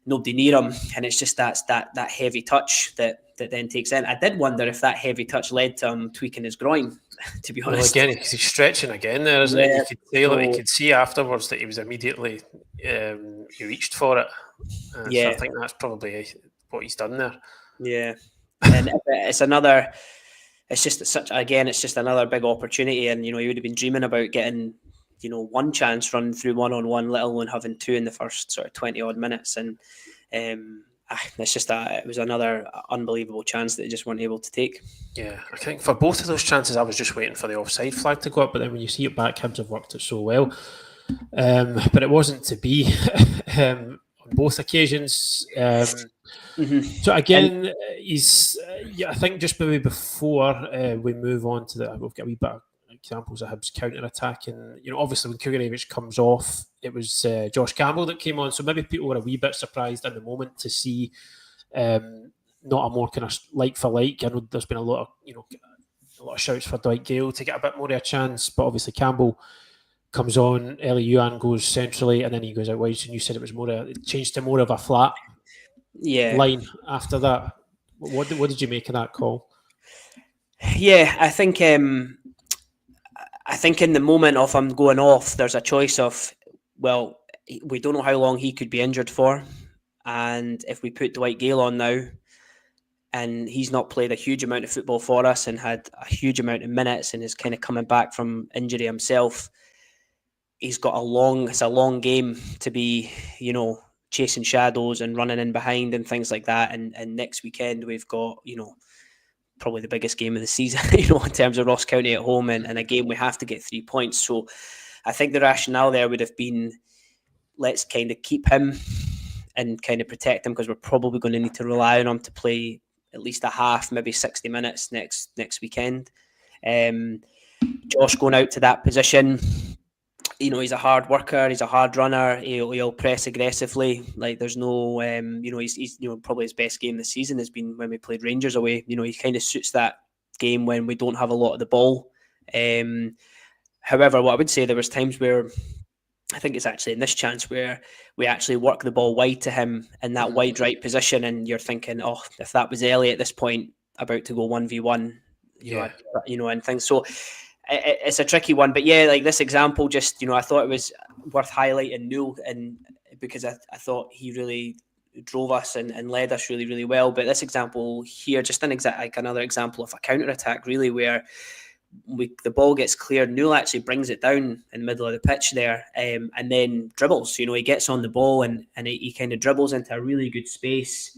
nobody near him, and it's just that heavy touch that then takes in. I did wonder if that heavy touch led to him tweaking his groin, to be honest. Well, again, he's stretching again there, isn't it? You could see afterwards that he was immediately he reached for it. So I think that's probably what he's done there. Yeah, and it's just another big opportunity, and he would have been dreaming about getting one chance run through 1-on-1, let alone having two in the first sort of 20 odd minutes. And it's just it was another unbelievable chance that they just weren't able to take. Yeah, I think for both of those chances, I was just waiting for the offside flag to go up. But then when you see it back, Hibs have worked it so well. But it wasn't to be on both occasions. So again, I think just maybe before we move on to that, we've got a wee bit of examples of Hibs counter-attack. And, obviously when Kurevich comes off, it was Josh Campbell that came on. So maybe people were a wee bit surprised in the moment to see not a more kind of like for like. I know there's been a lot of shouts for Dwight Gale to get a bit more of a chance, but obviously Campbell comes on, Eli Yuan goes centrally, and then he goes out wide. And you said it changed to more of a flat line after that. What did you make of that call? Yeah, I think in the moment of him going off, there's a choice of, well, we don't know how long he could be injured for, and if we put Dwight Gale on now, and he's not played a huge amount of football for us and had a huge amount of minutes and is kind of coming back from injury himself, he's got it's a long game to be, chasing shadows and running in behind and things like that. And next weekend we've got, probably the biggest game of the season, in terms of Ross County at home, and a game we have to get 3 points. So I think the rationale there would have been, let's kind of keep him and kind of protect him, because we're probably going to need to rely on him to play at least a half, maybe 60 minutes next weekend. Josh going out to that position, he's a hard worker, he's a hard runner, he'll press aggressively. Like, there's no, he's probably his best game this season has been when we played Rangers away. He kind of suits that game when we don't have a lot of the ball. However, what I would say, there was times where, I think it's actually in this chance, where we actually work the ball wide to him in that wide right position, and you're thinking, oh, if that was Ellie at this point about to go 1v1, and things. So it's a tricky one. But yeah, like this example, just, I thought it was worth highlighting Newell, and because I thought he really drove us and led us really, really well. But this example here, just another example of a counter-attack, really, where the ball gets cleared, Newell actually brings it down in the middle of the pitch there, and then dribbles. He gets on the ball and he kind of dribbles into a really good space,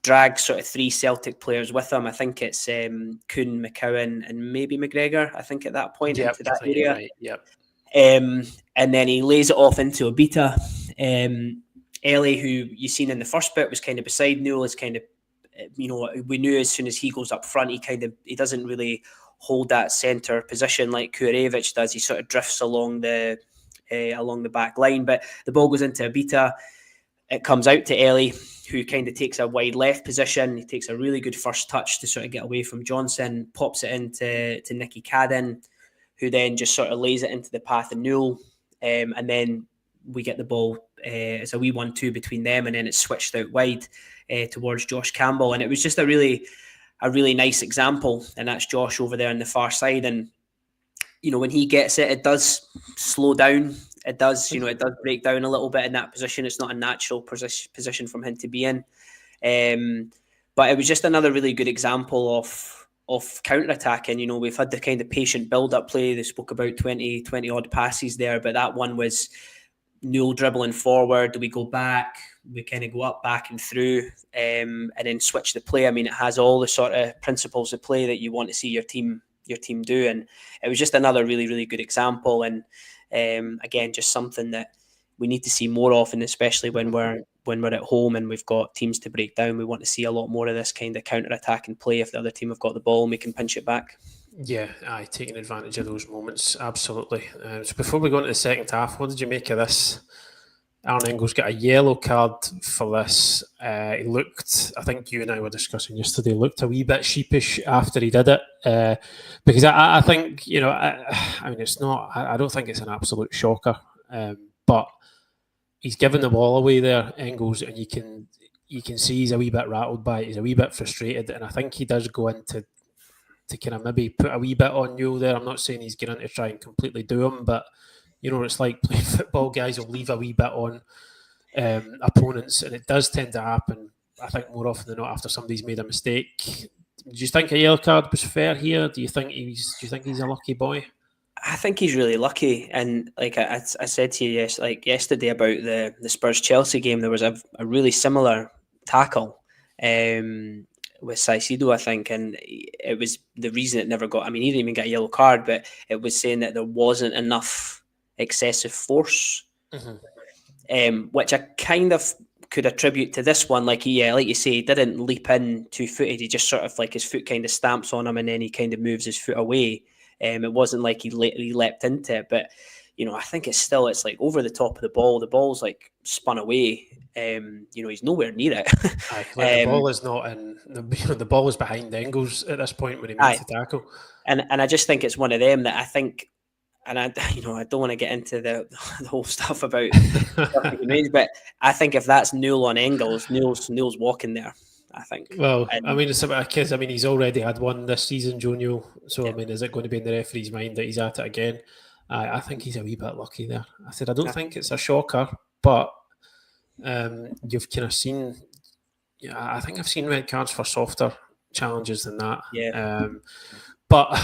drags sort of 3 Celtic players with him. I think it's Kuhn, McCowan and maybe McGregor, I think, at that point, into that area. Right. Yep. And then he lays it off into Obita. Ellie, who you seen in the first bit, was kind of beside Newell, is kind of, we knew as soon as he goes up front, he doesn't really hold that centre position like Kurevich does. He sort of drifts along the back line, but the ball goes into Obita. It comes out to Ellie, who kind of takes a wide left position. He takes a really good first touch to sort of get away from Johnson, pops it into Nicky Cadden, who then just sort of lays it into the path of Newell, and then we get the ball. It's a wee 1-2 between them, and then it's switched out wide towards Josh Campbell, and it was just a really nice example. And that's Josh over there on the far side, and when he gets it, it does slow down. It does, it does break down a little bit in that position. It's not a natural position from him to be in. But it was just another really good example of counter-attacking. We've had the kind of patient build-up play. They spoke about 20 odd passes there, but that one was Newell dribbling forward. We go back, we kind of go up, back and through, and then switch the play. I mean, it has all the sort of principles of play that you want to see your team do, and it was just another really, really good example. And again, just something that we need to see more often, especially when we're at home and we've got teams to break down. We want to see a lot more of this kind of counter-attacking play if the other team have got the ball and we can pinch it back. Yeah, taking advantage of those moments, absolutely. So before we go into the second half, what did you make of this? Aaron Engels got a yellow card for this. He looked, I think you and I were discussing yesterday, looked a wee bit sheepish after he did it. Because I think, I mean, it's not, I don't think it's an absolute shocker. But he's given the ball away there, Engels, and you can see he's a wee bit rattled by it. He's a wee bit frustrated, and I think he does go into to kind of maybe put a wee bit on Newell there. I'm not saying he's going to try and completely do him, but it's like playing football. Guys will leave a wee bit on opponents, and it does tend to happen, I think, more often than not after somebody's made a mistake. Do you think a yellow card was fair here? Do you think he's a lucky boy? I think he's really lucky, and like I said to you yesterday about the Spurs Chelsea game, there was a really similar tackle with Caicedo, I think, and it was the reason it never got. I mean, he didn't even get a yellow card, but it was saying that there wasn't enough excessive force, which I kind of could attribute to this one. Like you say, he didn't leap in 2-footed. He just sort of like his foot kind of stamps on him, and then he kind of moves his foot away. It wasn't like he leapt into it, but I think it's like over the top of the ball. The ball's like spun away. He's nowhere near it. The ball is not in. The ball is behind Engels at this point when he makes the tackle. And I just think it's one of them that I think, and I don't want to get into the whole stuff about but I think if that's Newell on Engels, Newell's walking there. I think. Well, I mean, it's about a kid. I mean, he's already had one this season, Joe Newell. So, I mean, is it going to be in the referee's mind that he's at it again? I think he's a wee bit lucky there. I said, I don't think it's a shocker, but you've kind of seen, I think I've seen red cards for softer challenges than that. Yeah. But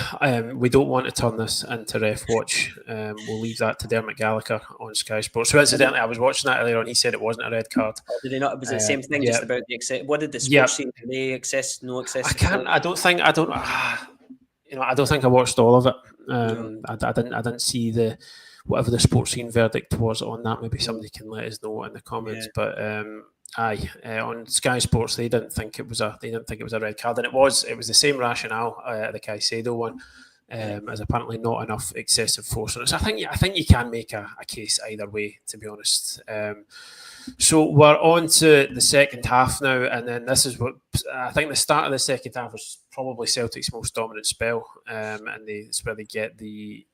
we don't want to turn this into ref watch. We'll leave that to Dermot Gallagher on Sky Sports. So incidentally, I was watching that earlier on. He said it wasn't a red card. Oh, did they not? Was it the same thing? Just about the access? What did the sports team? Did they access? No access? I don't think I watched all of it. I didn't see whatever the sports scene verdict was on that. Maybe somebody can let us know in the comments. Yeah. But on Sky Sports, they didn't think it was a red card, and it was the same rationale, the Caicedo one, as apparently not enough excessive force on it. So I think you can make a case either way, to be honest. So we're on to the second half now, and then this is what I think the start of the second half was probably Celtic's most dominant spell, and it's where they get the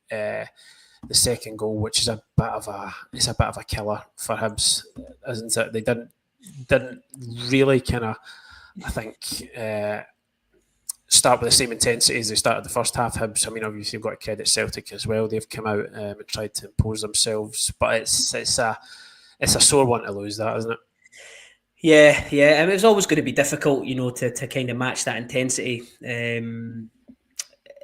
second goal, which is a bit of a killer for Hibs, isn't it? They didn't really kind of, I think, start with the same intensity as they started the first half. Hibs, I mean, obviously you've got to credit Celtic as well. They've come out and tried to impose themselves, but it's a sore one to lose, that, isn't it? Yeah. And it's always going to be difficult, to kind of match that intensity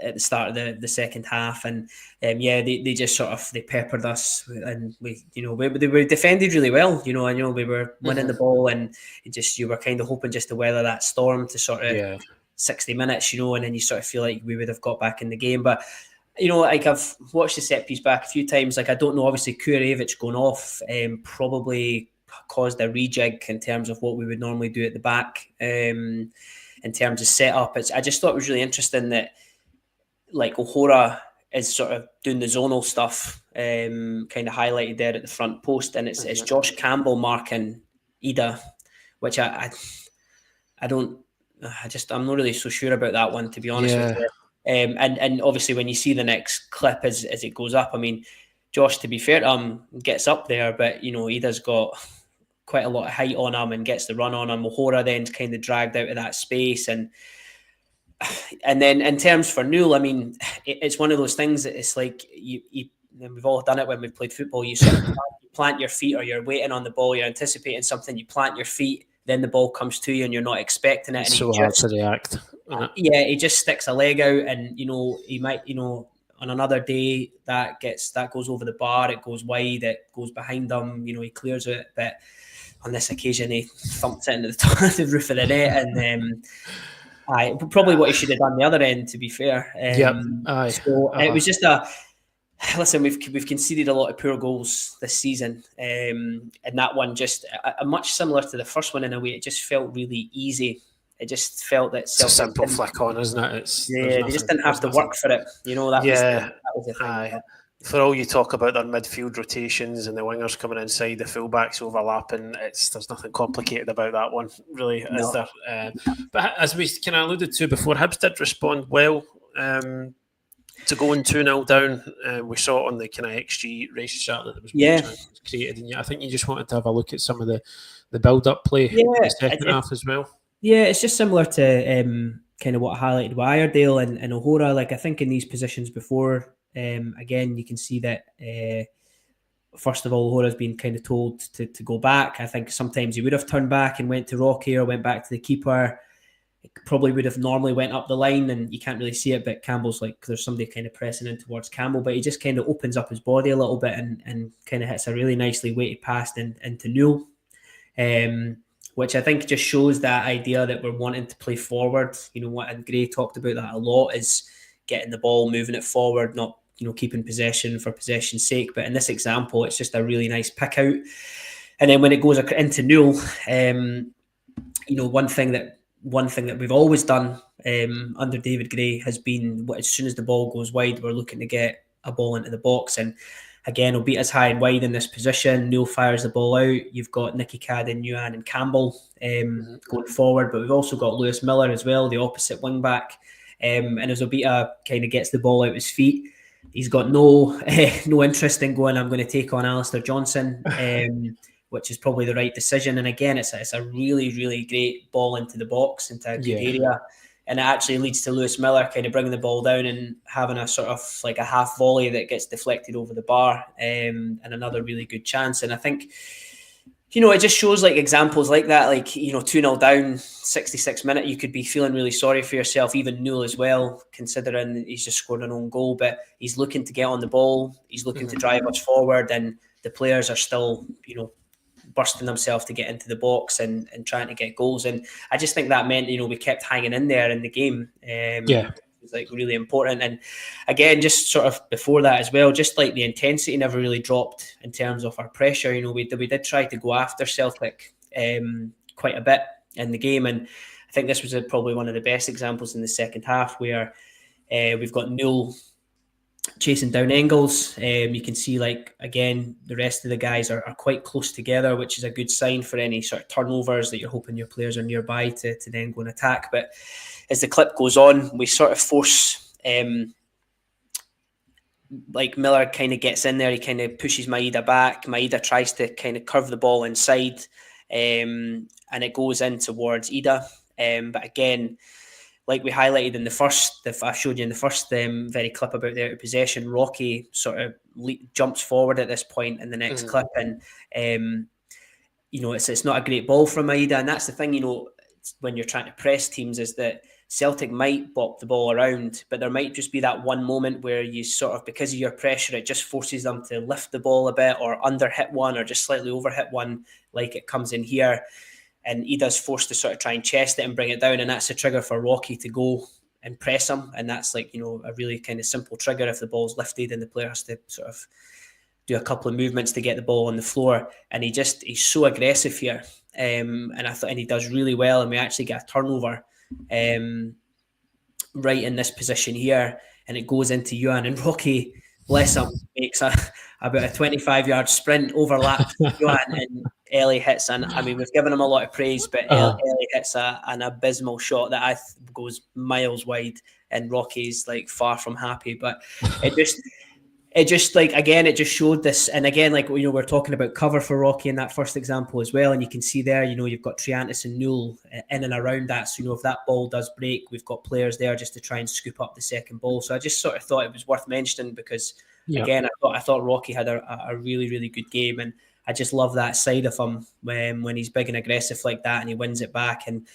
at the start of the second half, and they just sort of peppered us, and we were defended really well. We were winning the ball, and you were kind of hoping just to weather that storm to sort of 60 minutes, and then you sort of feel like we would have got back in the game. But like I've watched the set piece back a few times. Like I don't know, obviously Kurevich going off probably caused a rejig in terms of what we would normally do at the back in terms of setup. I just thought it was really interesting that like O'Hora is sort of doing the zonal stuff, kind of highlighted there at the front post, and it's Josh Campbell marking Ida, which I'm not really so sure about that one, to be honest with you. And obviously when you see the next clip as it goes up, I mean, Josh, to be fair to him, gets up there, but Ida's got quite a lot of height on him and gets the run on him. O'Hora then kind of dragged out of that space, and then in terms for Newell, I mean, it's one of those things that it's like you and we've all done it when we've played football. You sort of plant your feet, or you're waiting on the ball, you're anticipating something, you plant your feet, then the ball comes to you and you're not expecting it. It's and so hard to react. Yeah, he just sticks a leg out, and he might, on another day that goes over the bar, it goes wide, it goes behind him, he clears it, but on this occasion he thumped it into the roof of the net, and probably what he should have done the other end, to be fair. So it was just listen, we've conceded a lot of poor goals this season, and that one just much similar to the first one in a way. It just felt really easy. It just felt that it's a simple flick on, isn't it? They just didn't have to work for it. That was the thing. For all you talk about their midfield rotations and the wingers coming inside, the fullbacks overlapping, there's nothing complicated about that one, really, is there? But as we kind of alluded to before, Hibs did respond well to going 2-0 down. We saw it on the kind of XG race chart that there was more chances created, and I think you just wanted to have a look at some of the build-up play in the second half as well. Yeah, it's just similar to kind of what I highlighted with Iredale and O'Hora. Like, I think in these positions before, again, you can see that first of all, O'Hora's been kind of told to go back. I think sometimes he would have turned back and went to Rocky or went back to the keeper. It probably would have normally went up the line, and you can't really see it, but Campbell's like, there's somebody kind of pressing in towards Campbell, but he just kind of opens up his body a little bit and kind of hits a really nicely weighted pass into Newell, which I think just shows that idea that we're wanting to play forward. And Gray talked about that a lot, is getting the ball, moving it forward, not keeping possession for possession's sake. But in this example, it's just a really nice pick out. And then when it goes into Newell, one thing that we've always done under David Gray has been, as soon as the ball goes wide, we're looking to get a ball into the box. And again, he'll beat us high and wide in this position. Newell fires the ball out. You've got Nicky Cadden, Yuan and Campbell going forward, but we've also got Lewis Miller as well, the opposite wing back. And as Obita kind of gets the ball out his feet, he's got no interest in going, I'm going to take on Alistair Johnson, which is probably the right decision. And again, it's a really, really great ball into the box, into a good area. And it actually leads to Lewis Miller kind of bringing the ball down and having a sort of like a half volley that gets deflected over the bar, and another really good chance. And I think, it just shows like examples like that, like, 2-0 down, 66 minute, you could be feeling really sorry for yourself, even Newell as well, considering he's just scored an own goal, but he's looking to get on the ball, he's looking to drive us forward, and the players are still, bursting themselves to get into the box and trying to get goals. And I just think that meant, we kept hanging in there in the game. It was like really important. And again, just sort of before that as well, just like the intensity never really dropped in terms of our pressure. We did try to go after Celtic quite a bit in the game. And I think this was probably one of the best examples in the second half, where we've got Newell chasing down Engels. You can see, like, again, the rest of the guys are quite close together, which is a good sign for any sort of turnovers that you're hoping your players are nearby to then go and attack. But as the clip goes on, we sort of force, like, Miller kind of gets in there, he kind of pushes Maeda back. Maeda tries to kind of curve the ball inside, and it goes in towards Ida. But again, like we highlighted in the first, I showed you in the first very clip about the out of possession, Rocky sort of jumps forward at this point in the next clip, and it's not a great ball from Maeda. And that's the thing, when you're trying to press teams, is that Celtic might bop the ball around, but there might just be that one moment where you sort of, because of your pressure, it just forces them to lift the ball a bit, or under hit one, or just slightly over hit one, like it comes in here. And Ida's forced to sort of try and chest it and bring it down, and that's a trigger for Rocky to go and press him. And that's like, a really kind of simple trigger if the ball's lifted and the player has to sort of do a couple of movements to get the ball on the floor. And he's so aggressive here. And he does really well. And we actually get a turnover right in this position here. And it goes into Yuan, and Rocky, bless him, makes about a 25-yard sprint, overlaps Yuan, and Ellie hits. And I mean, we've given him a lot of praise, but Ellie hits an abysmal shot that goes miles wide, and Rocky's like far from happy. But it just like, again, it just showed this. And again, like, we're talking about cover for Rocky in that first example as well. And you can see there, you've got Triantis and Newell in and around that. So, if that ball does break, we've got players there just to try and scoop up the second ball. So I just sort of thought it was worth mentioning because, again, I thought Rocky had a really, really good game. And I just love that side of him when he's big and aggressive like that and he wins it back. And,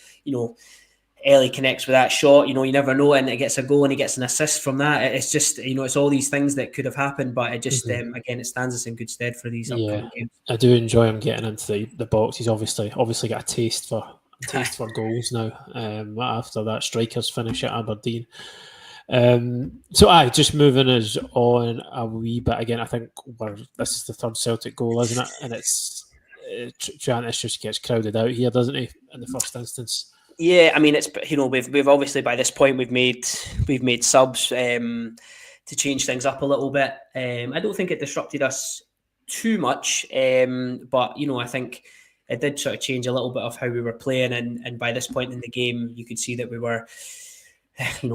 Ellie connects with that shot, you never know, and it gets a goal and he gets an assist from that. It's just, it's all these things that could have happened, but it just, again, it stands us in good stead for these upcoming games. I do enjoy him getting into the box. He's obviously got a taste for goals now after that striker's finish at Aberdeen. So just moving us on a wee bit again, I think this is the third Celtic goal, isn't it? And it's Triantis just gets crowded out here, doesn't he, in the first instance? Yeah, I mean, it's we've obviously by this point we've made subs to change things up a little bit. I don't think it disrupted us too much, but I think it did sort of change a little bit of how we were playing. And by this point in the game, you could see that we were,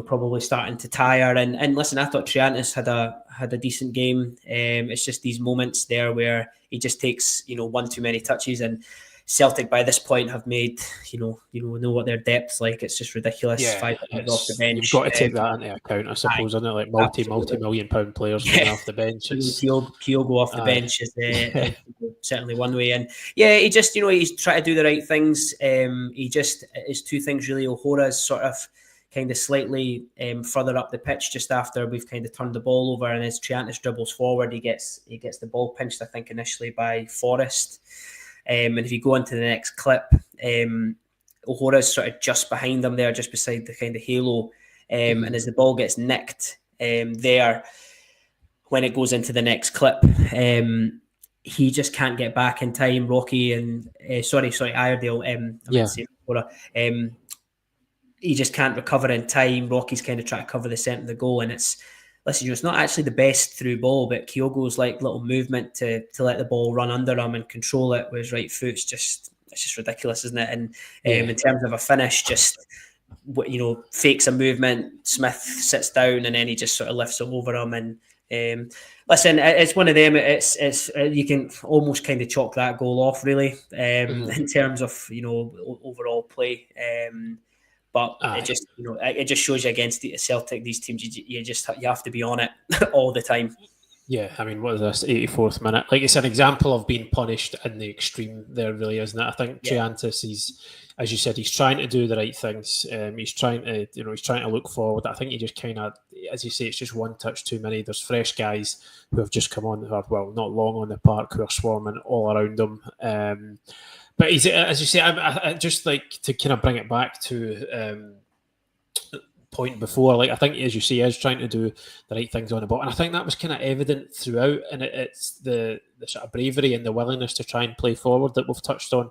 probably starting to tire. And listen, I thought Triantis had a decent game. It's just these moments there where he just takes one too many touches. And Celtic by this point have made, know what their depth's like. It's just ridiculous. Yeah, 5 off the bench. You've got to take that into account, I suppose, isn't it? Like multi-million-pound players coming off the bench. Kyogo off the bench is certainly one way. And yeah, he just, he's trying to do the right things. He just is two things really. O'Hara's sort of kind of slightly further up the pitch just after we've kind of turned the ball over, and as Triantis dribbles forward, he gets the ball pinched, I think, initially by Forrest. And if you go into the next clip, O'Hara's sort of just behind him there, just beside the kind of halo. And as the ball gets nicked there, when it goes into the next clip, he just can't get back in time. Rocky and Iredale. He just can't recover in time. Rocky's kind of trying to cover the centre of the goal, and it's not actually the best through ball, but Kyogo's like little movement to let the ball run under him and control it with his right foot. It's just ridiculous, isn't it? And in terms of a finish, just fakes a movement. Smith sits down and then he just sort of lifts it over him. And listen, it's one of them. It's you can almost kind of chalk that goal off, really, in terms of overall play. But it just shows you against the Celtic, these teams, you have to be on it all the time. Yeah, I mean, what is this, 84th minute? Like, it's an example of being punished in the extreme there, really, isn't it? I think Triantis, he's, as you said, he's trying to do the right things. He's trying to look forward. I think he just kind of, as you say, it's just one touch too many. There's fresh guys who have just come on, who are, well, not long on the park, who are swarming all around him. But he's, as you say, I just like to kind of bring it back to point before. Like, I think, as you say, he is trying to do the right things on the ball, and I think that was kind of evident throughout. And it's the sort of bravery and the willingness to try and play forward that we've touched on.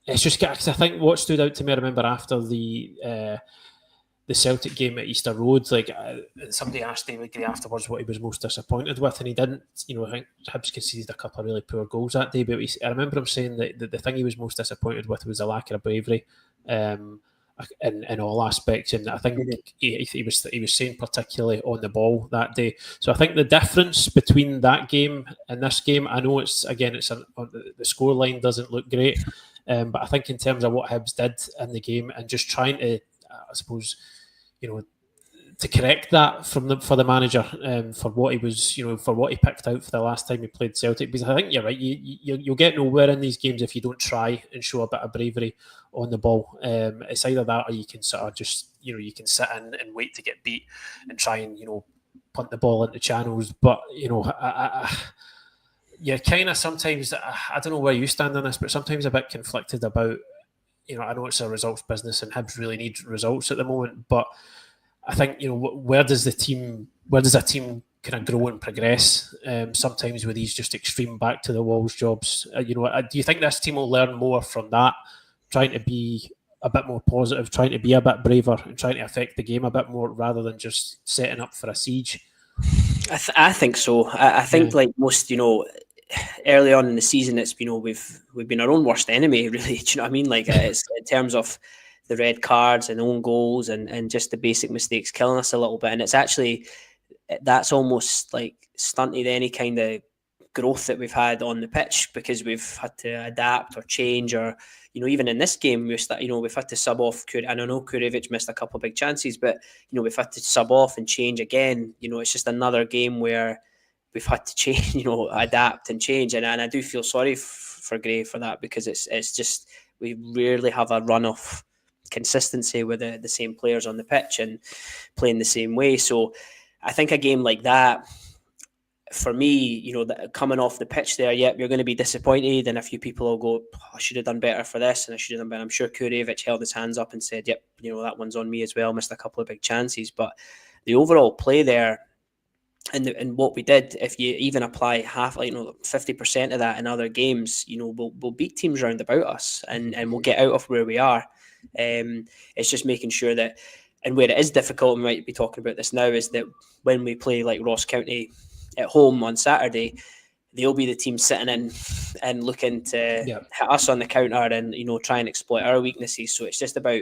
It's just because I think what stood out to me, I remember after the Celtic game at Easter Road, like somebody asked David Gray afterwards what he was most disappointed with, and he didn't. I think Hibs conceded a couple of really poor goals that day, but I remember him saying that the thing he was most disappointed with was the lack of bravery in all aspects, and I think he was saying particularly on the ball that day. So I think the difference between that game and this game, I know the scoreline doesn't look great, but I think in terms of what Hibs did in the game and just trying to, I suppose, to correct that for the manager, for what he was, for what he picked out for the last time he played Celtic. Because I think you're right, you'll get nowhere in these games if you don't try and show a bit of bravery on the ball. It's either that, or you can sort of just, you can sit in and wait to get beat and try and, punt the ball into channels. But, you're kind of sometimes, I don't know where you stand on this, but sometimes a bit conflicted about, I know it's a results business and Hibs really need results at the moment, but I think, where does a team kind of grow and progress? Sometimes with these just extreme back to the walls jobs, do you think this team will learn more from that, trying to be a bit more positive, trying to be a bit braver and trying to affect the game a bit more rather than just setting up for a siege? I think so. I think like most, early on in the season, it's we've been our own worst enemy, really. Do you know what I mean? Like it's in terms of the red cards and own goals and just the basic mistakes killing us a little bit. And it's actually that's almost like stunted any kind of growth that we've had on the pitch, because we've had to adapt or change, or even in this game we've had to sub off. And I know Kurevic missed a couple of big chances, but we've had to sub off and change again. It's just another game where we've had to change, adapt and change, and I do feel sorry for Gray for that, because it's just, we rarely have a run of consistency with the same players on the pitch and playing the same way. So I think a game like that, for me, coming off the pitch there, you're going to be disappointed, and a few people will go, I should have done better for this, and I should have done better. I'm sure Kurevic held his hands up and said, yep, that one's on me as well, missed a couple of big chances. But the overall play there, and what we did, if you even apply 50% of that in other games, we'll beat teams round about us, and we'll get out of where we are. It's just making sure that, and where it is difficult, we might be talking about this now, is that when we play like Ross County at home on Saturday, they'll be the team sitting in and looking to hit us on the counter and try and exploit our weaknesses. So it's just about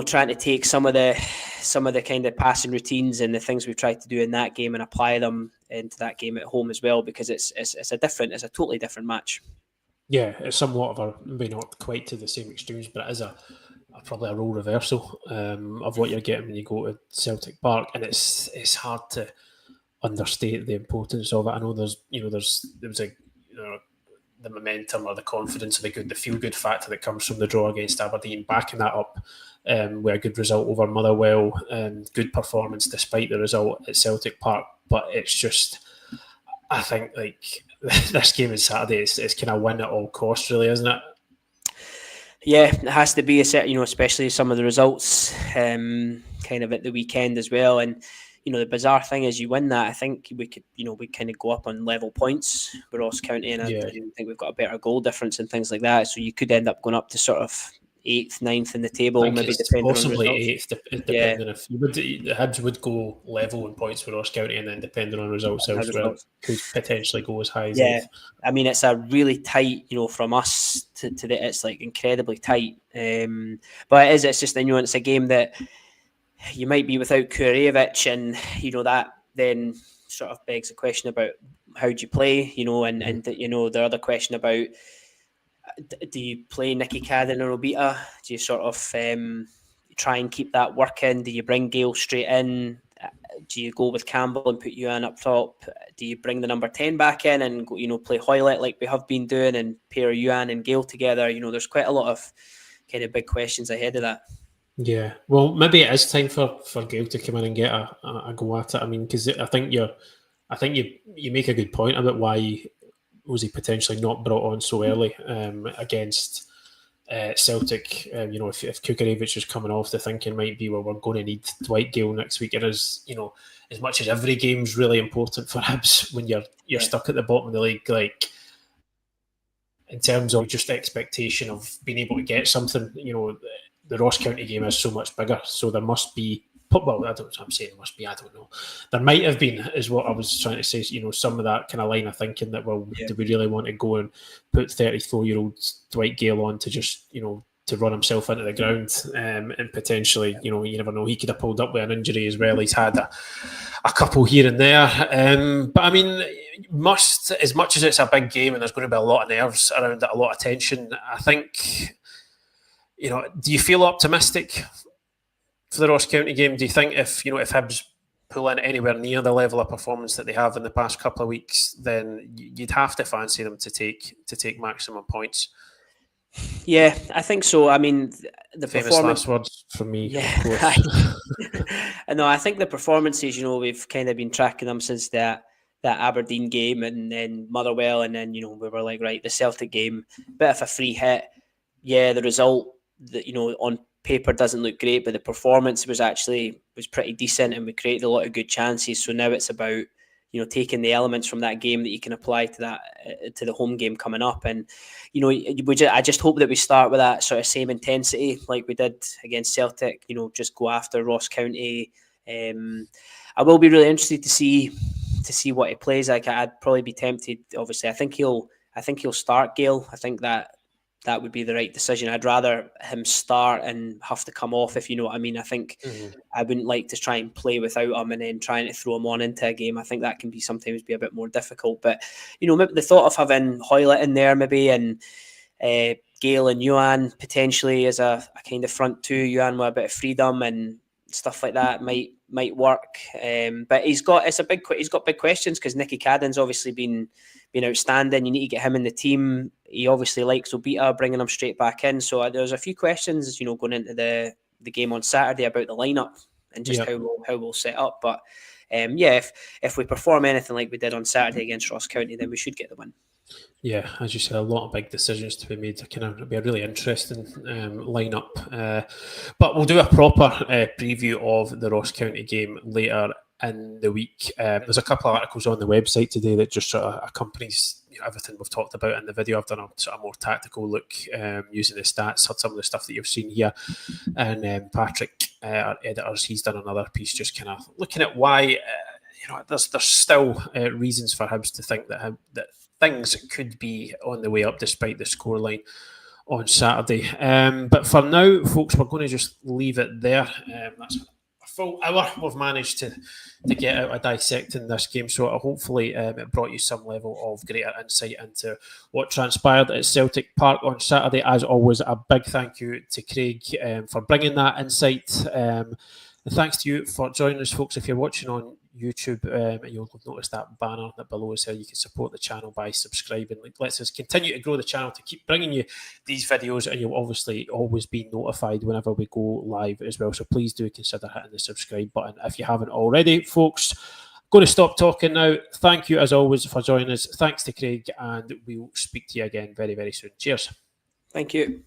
trying to take some of the kind of passing routines and the things we've tried to do in that game and apply them into that game at home as well, because it's a totally different match. Yeah, it's somewhat of a, maybe not quite to the same extremes, but it is probably a role reversal of what you're getting when you go to Celtic Park, and it's hard to understate the importance of it. I know there was the momentum or the confidence or the feel good factor that comes from the draw against Aberdeen, backing that up with a good result over Motherwell, and good performance despite the result at Celtic Park. But it's just, I think, like, this game on Saturday, it's kind of win at all costs, really, isn't it? Yeah, it has to be a set, especially some of the results kind of at the weekend as well. And the bizarre thing is, you win that, I think we could, we kind of go up on level points with Ross County, and I think we've got a better goal difference and things like that. So you could end up going up to sort of 8th, 9th in the table, maybe depending possibly on results. 8th, depending if the Hibs would go level in points with Ross County, and then depending on results elsewhere, could potentially go as high as 8th. I mean, it's a really tight, from us to the, it's like incredibly tight. But it's just, it's a game that you might be without Kurevic, and that then sort of begs a question about how do you play, and the other question about, do you play Nicky Cadden or Obita? Do you sort of try and keep that working? Do you bring Gale straight in? Do you go with Campbell and put Yuan up top? Do you bring the number 10 back in and go, play Hoylett like we have been doing, and pair Yuan and Gale together? There's quite a lot of kind of big questions ahead of that. Yeah, well, maybe it is time for Gale to come in and get a go at it. I mean, because I think you make a good point about why was he potentially not brought on so early against Celtic. If Kukarevic is coming off, the thinking might be, well, we're going to need Dwight Gale next week. It is, as much as every game's really important for Hibs when you're stuck at the bottom of the league, like, in terms of just expectation of being able to get something, the Ross County game is so much bigger. So there must be, well, I don't know what I'm saying, there must be, I don't know. There might have been, is what I was trying to say, some of that kind of line of thinking that, well, do we really want to go and put 34-year-old Dwight Gale on to just, to run himself into the ground, and potentially, you never know, he could have pulled up with an injury as well. He's had a couple here and there. But I mean, as much as it's a big game and there's going to be a lot of nerves around it, a lot of tension, I think, do you feel optimistic for the Ross County game? Do you think if Hibs pull in anywhere near the level of performance that they have in the past couple of weeks, then you'd have to fancy them to take maximum points? Yeah, I think so. I mean, the famous performance. Last words from me. Yeah, of course. No, I think the performances. We've kind of been tracking them since that Aberdeen game, and then Motherwell, and then we were like, right, the Celtic game, bit of a free hit. Yeah, the result that on paper doesn't look great, but the performance was pretty decent, and we created a lot of good chances. So now it's about taking the elements from that game that you can apply to the home game coming up, and I just hope that we start with that sort of same intensity like we did against Celtic. Just go after Ross County. I will be really interested to see what he plays like. I'd probably be tempted. Obviously, I think he'll start Gale. I think that that would be the right decision. I'd rather him start and have to come off, if you know what I mean. I think I wouldn't like to try and play without him and then trying to throw him on into a game. I think that can be sometimes be a bit more difficult. But, you know, maybe the thought of having Hoylett in there maybe and Gale and Yuan potentially as a kind of front two, Yuan with a bit of freedom and stuff like that might work. But he's got big questions because Nicky Cadden's obviously been outstanding. You need to get him in the team. He obviously likes Obita, bringing him straight back in. So there's a few questions, you know, going into the game on Saturday about the lineup and just how we'll set up. But if we perform anything like we did on Saturday against Ross County, then we should get the win. Yeah, as you said, a lot of big decisions to be made. It'll be a really interesting lineup. But we'll do a proper preview of the Ross County game later in the week. There's a couple of articles on the website today that just sort of accompanies everything we've talked about in the video. I've done a sort of more tactical look using the stats, had some of the stuff that you've seen here. And Patrick, our editors, he's done another piece just kind of looking at why there's still reasons for Hibs to think that things could be on the way up despite the scoreline on Saturday. But for now, folks, we're going to just leave it there. That's a full hour we've managed to get out of dissecting this game. So hopefully it brought you some level of greater insight into what transpired at Celtic Park on Saturday. As always, a big thank you to Craig for bringing that insight. And thanks to you for joining us, folks. If you're watching on YouTube, you'll have noticed that banner that below is here. You can support the channel by subscribing. It lets us continue to grow the channel to keep bringing you these videos, and you'll obviously always be notified whenever we go live as well. So please do consider hitting the subscribe button if you haven't already, folks. I'm going to stop talking now. Thank you as always for joining us. Thanks to Craig, and we'll speak to you again very, very soon. Cheers. Thank you.